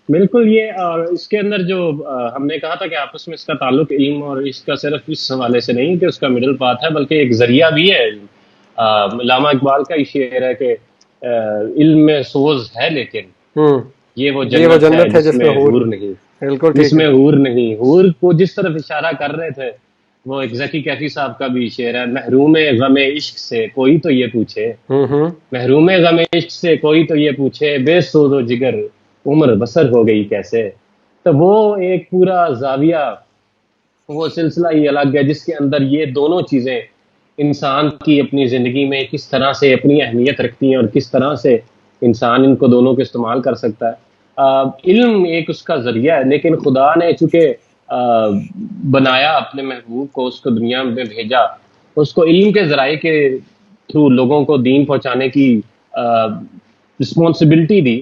بالکل. یہ اور اس کے اندر جو ہم نے کہا تھا کہ آپس میں اس کا تعلق علم اور اس کا صرف اس حوالے سے نہیں کہ اس کا مڈل پاتھ ہے، بلکہ ایک ذریعہ بھی ہے. علامہ اقبال کا یہ شعر ہے کہ علم میں سوز ہے لیکن یہ وہ جنت ہے جس میں حور نہیں، جس میں حور نہیں. حور کو جس طرف اشارہ کر رہے تھے وہ ایک ذکی کیفی صاحب کا بھی شعر ہے، محروم غم عشق سے کوئی تو یہ پوچھے، محروم غم عشق سے کوئی تو یہ پوچھے، بے سود و جگر عمر بسر ہو گئی کیسے. تو وہ ایک پورا زاویہ، وہ سلسلہ ہی الگ ہے جس کے اندر یہ دونوں چیزیں انسان کی اپنی زندگی میں کس طرح سے اپنی اہمیت رکھتی ہیں اور کس طرح سے انسان ان کو دونوں کو استعمال کر سکتا ہے. علم ایک اس کا ذریعہ ہے، لیکن خدا نے چونکہ بنایا اپنے محبوب کو، اس کو دنیا میں بھیجا، اس کو علم کے ذرائع کے تھرو لوگوں کو دین پہنچانے کی رسپانسبلٹی دی.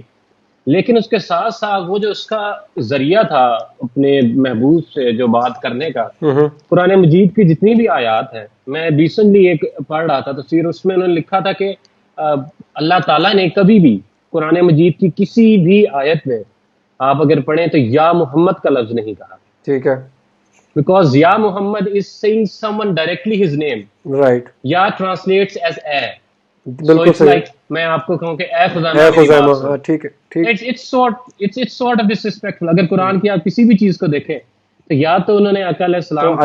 لیکن اس کے ساتھ ساتھ وہ جو اس کا ذریعہ تھا اپنے محبوب سے جو بات کرنے کا، قرآن مجید کی جتنی بھی آیات ہیں، میں ریسنٹلی ایک پڑھ رہا تھا تفسیر، اس میں انہوں نے لکھا تھا کہ اللہ تعالیٰ نے کبھی بھی قرآن مجید کی کسی بھی آیت میں آپ اگر پڑھیں تو یا محمد کا لفظ نہیں کہا. ٹھیک ہے، بیکاز یا Muhammad is seeing someone directly his name. Right, یا ٹرانسلیٹس ایز اے. بالکل صحیح. میں آپ کو کہوں کہ اے خزانہ، ٹھیک ہے، ٹھیک. it's sort of disrespectful. اگر قرآن کی آپ کسی بھی چیز کو دیکھیں تو یا تو انہوں نے آقا علیہ السلام کو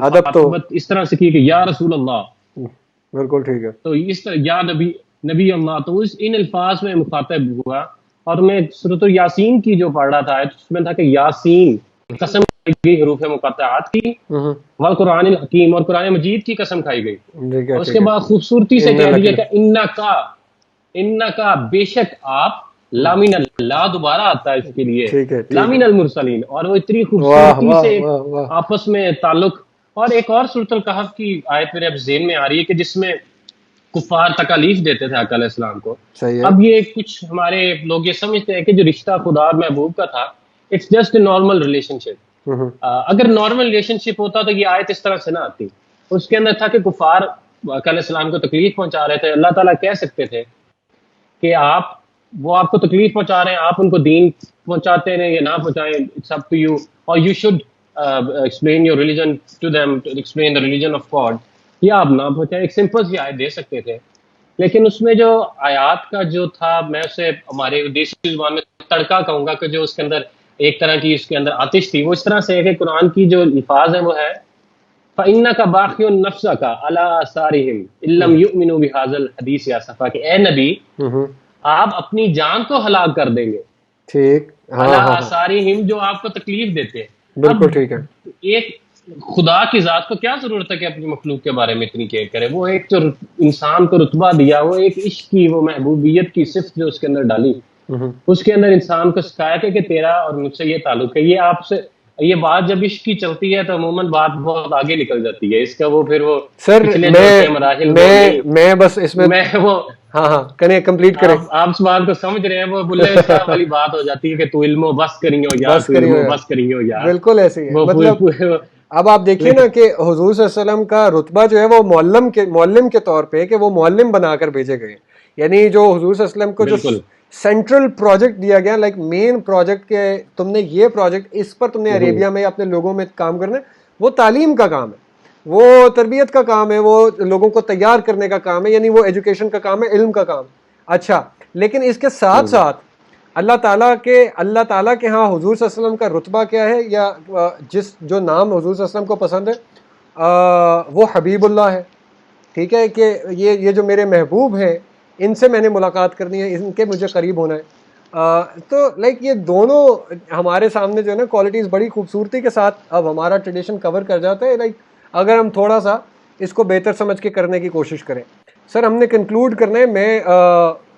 ادب تو اس طرح سے کی کہ یا رسول اللہ، بالکل ٹھیک ہے، تو اس طرح یا نبی اللہ، تو ان الفاظ میں مخاطب ہوا. اور میں سورۃ یاسین کی جو پڑھ رہا تھا اس میں تھا کہ یاسین قسم کھائی گئی حروف مقطعات کی، والقرآن الحکیم، اور قرآن مجید کی قسم کھائی گئی. اور اس کے بعد خوبصورتی سے کہہ دیا کہ انکا بے شک آپ، لامین اللہ دوبارہ آتا ہے اس کے لیے، لامین المرسلین. اور وہ اتنی خوبصورتی سے آپس میں تعلق. اور ایک اور سورۃ الکہف کی آیت میرے اب ذہن میں آ رہی ہے کہ جس میں کفار تکالیف دیتے تھے آقا علیہ السلام کو. اب یہ کچھ ہمارے لوگ یہ سمجھتے ہیں کہ جو رشتہ خدا اور محبوب کا تھا it's just a normal relationship. اگر نارمل ریلیشن شپ ہوتا تو یہ آیت اس طرح سے نہ آتی. اس کے اندر تھا کہ کفار علیہ السلام کو تکلیف پہنچا رہے تھے. اللہ تعالیٰ کہہ سکتے تھے کہ وہ آپ کو تکلیف پہنچا رہے ہیں, آپ ان کو دین پہنچاتے رہیں یا نہ پہنچائیں, اٹس اپ ٹو یو, اور you should explain your religion to them, explain the religion of God, یا آپ نہ پہنچائیں. ایک سمپل سی آیت دے سکتے تھے. لیکن اس میں جو آیات کا جو تھا, میں اسے ہمارے دیسی زبان میں تڑکا کہوں گا, کہ جو اس کے اندر ایک طرح کی اس کے اندر آتش تھی, وہ اس طرح سے ہے کہ قرآن کی جو الفاظ ہیں وہ ہے فَإِنَّكَ بَاخِعٌ نَفْسَكَ عَلَىٰ آثَارِهِمْ إِن لَّمْ يُؤْمِنُوا بِهَٰذَا الْحَدِيثِ آسَفًا, کہ اے نبی آپ اپنی جان تو ہلاک کر دیں گے, ٹھیک, عَلَىٰ آثَارِهِمْ, جو آپ کو تکلیف دیتے ہیں. بالکل ٹھیک ہے. ایک خدا کی ذات کو کیا ضرورت ہے کہ اپنی مخلوق کے بارے میں اتنی کیئر کرے؟ وہ ایک جو انسان کو رتبہ دیا, وہ ایک عشق کی, وہ محبوبیت کی صفت جو اس کے اندر ڈالی, اس کے اندر انسان کو سکھایا کہ تیرا اور مجھ سے یہ تعلق ہے. یہ آپ سے یہ بات جب عشق کی چلتی ہے تو عموماً بات بہت آگے نکل جاتی ہے. اس کا وہ پھر وہ سر میں بس اس میں وہ ہاں کریں, کمپلیٹ کریں. آپ اس بات کو سمجھ رہے ہیں, وہ بلے شاہ والی بات ہو جاتی ہے کہ تو علم و بس کریں ہو یار, تو علم و بس کریں ہو یار. بالکل ایسے ہی. مطلب اب آپ دیکھیے نا کہ حضور صلی اللہ علیہ وسلم کا رتبہ جو ہے وہ معلم کے طور پہ, کہ وہ معلم بنا کر بھیجے گئے. یعنی جو حضور صلی اللہ علیہ وسلم کو جو سینٹرل پروجیکٹ دیا گیا, لائک مین پروجیکٹ, کہ تم نے یہ پروجیکٹ, اس پر تم نے عربیہ میں اپنے لوگوں میں کام کرنا ہے, وہ تعلیم کا کام ہے, وہ تربیت کا کام ہے, وہ لوگوں کو تیار کرنے کا کام ہے, یعنی وہ ایجوکیشن کا کام ہے, علم کا کام. اچھا, لیکن اس کے ساتھ ساتھ اللہ تعالیٰ کے ہاں حضور صلی اللہ علیہ وسلم کا رتبہ کیا ہے, یا جو نام حضور صلی اللہ علیہ وسلم کو پسند ہے وہ حبیب اللہ ہے. ٹھیک ہے, کہ یہ جو میرے محبوب ہیں, ان سے میں نے ملاقات کرنی ہے, ان کے مجھے قریب ہونا ہے. تو لائک یہ دونوں ہمارے سامنے جو ہے نا کوالٹیز بڑی خوبصورتی کے ساتھ اب ہمارا ٹریڈیشن کور کر جاتا ہے, لائک اگر ہم تھوڑا سا اس کو بہتر سمجھ کے کرنے کی کوشش کریں. سر ہم نے کنکلوڈ کرنا ہے. میں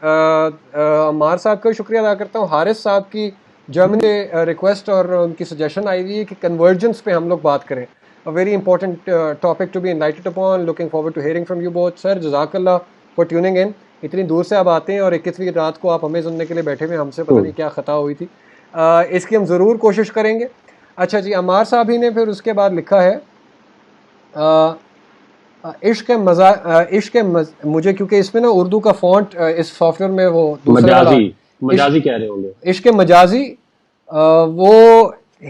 عمار صاحب کا شکریہ ادا کرتا ہوں. حارث صاحب کی جرمنی ریکویسٹ اور ان کی سجیشن آئی ہوئی ہے کہ کنورجنس پہ ہم لوگ بات کریں. A very important topic to be enlightened upon. Looking forward to hearing from you both. Sir, جزاک اللہ for tuning in. اتنی دور سے آپ آتے ہیں اور 21ویں رات کو آپ ہمیں سننے کے لیے بیٹھے ہوئے, ہم سے پتہ نہیں کیا خطا ہوئی تھی. اس کی ہم ضرور کوشش کریں گے. اچھا جی, عمار صاحب ہی نے پھر اس کے بعد لکھا ہے عشق مجھے, کیونکہ اس میں نا اردو کا فونٹ اس سافٹ ویئر میں وہ مجازی کہہ رہے ہوں گے, عشق مجازی, وہ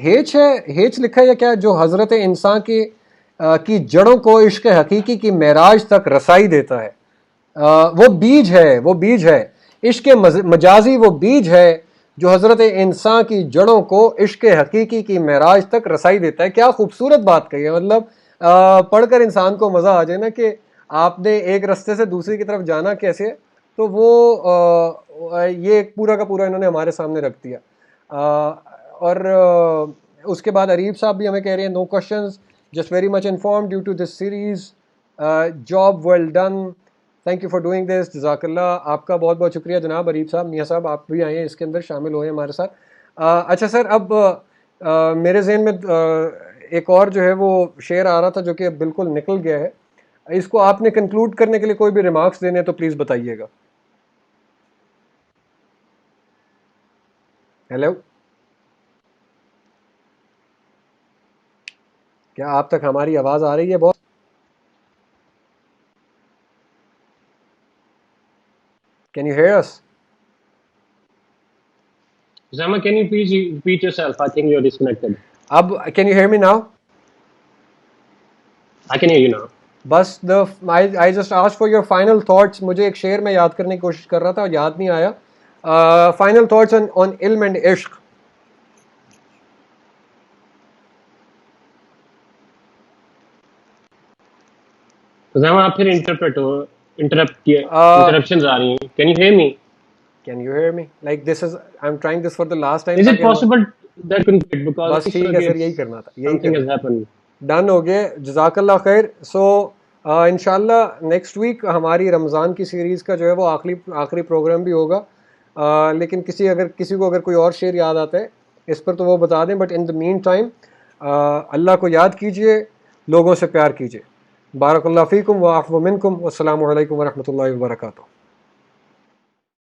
ہیچ ہے, ہیچ لکھا ہے یا کیا, جو حضرت انسان کی جڑوں کو عشق حقیقی کی معراج تک رسائی دیتا ہے. وہ بیج ہے عشق مجازی, وہ بیج ہے جو حضرت انسان کی جڑوں کو عشق حقیقی کی معراج تک رسائی دیتا ہے. کیا خوبصورت بات کہی ہے. مطلب پڑھ کر انسان کو مزہ آ جائے نا کہ آپ نے ایک رستے سے دوسری کی طرف جانا کیسے ہے, تو وہ یہ پورا کا پورا انہوں نے ہمارے سامنے رکھ دیا. اور اس کے بعد عریب صاحب بھی ہمیں کہہ رہے ہیں, no questions, just very much informed due to this series, job well done, thank you for doing this. جزاک اللہ, آپ کا بہت بہت شکریہ جناب عریب صاحب. میاں صاحب آپ بھی آئے ہیں اس کے اندر, شامل ہوئے ہمارے ساتھ. اچھا سر, اب میرے ذہن میں ایک اور جو ہے وہ شعر آ رہا تھا جو کہ بالکل نکل گیا ہے. اس کو آپ نے کنکلوڈ کرنے کے لیے کوئی بھی ریمارکس دینے تو پلیز بتائیے گا. ہیلو, کیا آپ تک ہماری آواز آ رہی ہے بہت؟ Can you hear us? Zama, can you please repeat yourself? I think you're disconnected. Ab, can you hear me now? I can hear you now. بس I just asked for your final thoughts. مجھے ایک شعر میں یاد کرنے کی کوشش کر رہا تھا اور یاد نہیں آیا. Final thoughts on علم and عشق. Zama, آپ پھر interruptions آ رہی ہیں. Can you hear me? Can you hear me? Like this is, I'm trying this for the last time. Is it possible that can get, because بس ٹھیک ہے سر, یہی کرنا تھا. something has happened. ڈن ہو گئے, جزاک اللہ خیر. سو انشاءاللہ نیکسٹ ویک ہماری رمضان کی سیریز کا جو ہے وہ آخری پروگرام بھی ہوگا. لیکن کسی کو اگر کوئی اور شعر یاد آتا ہے اس پر تو وہ بتا دیں. But in the main time اللہ کو یاد کیجئے, لوگوں سے پیار کیجئے. بارک اللہ فیکم وعفو منکم, والسلام علیکم ورحمۃ اللہ وبرکاتہ.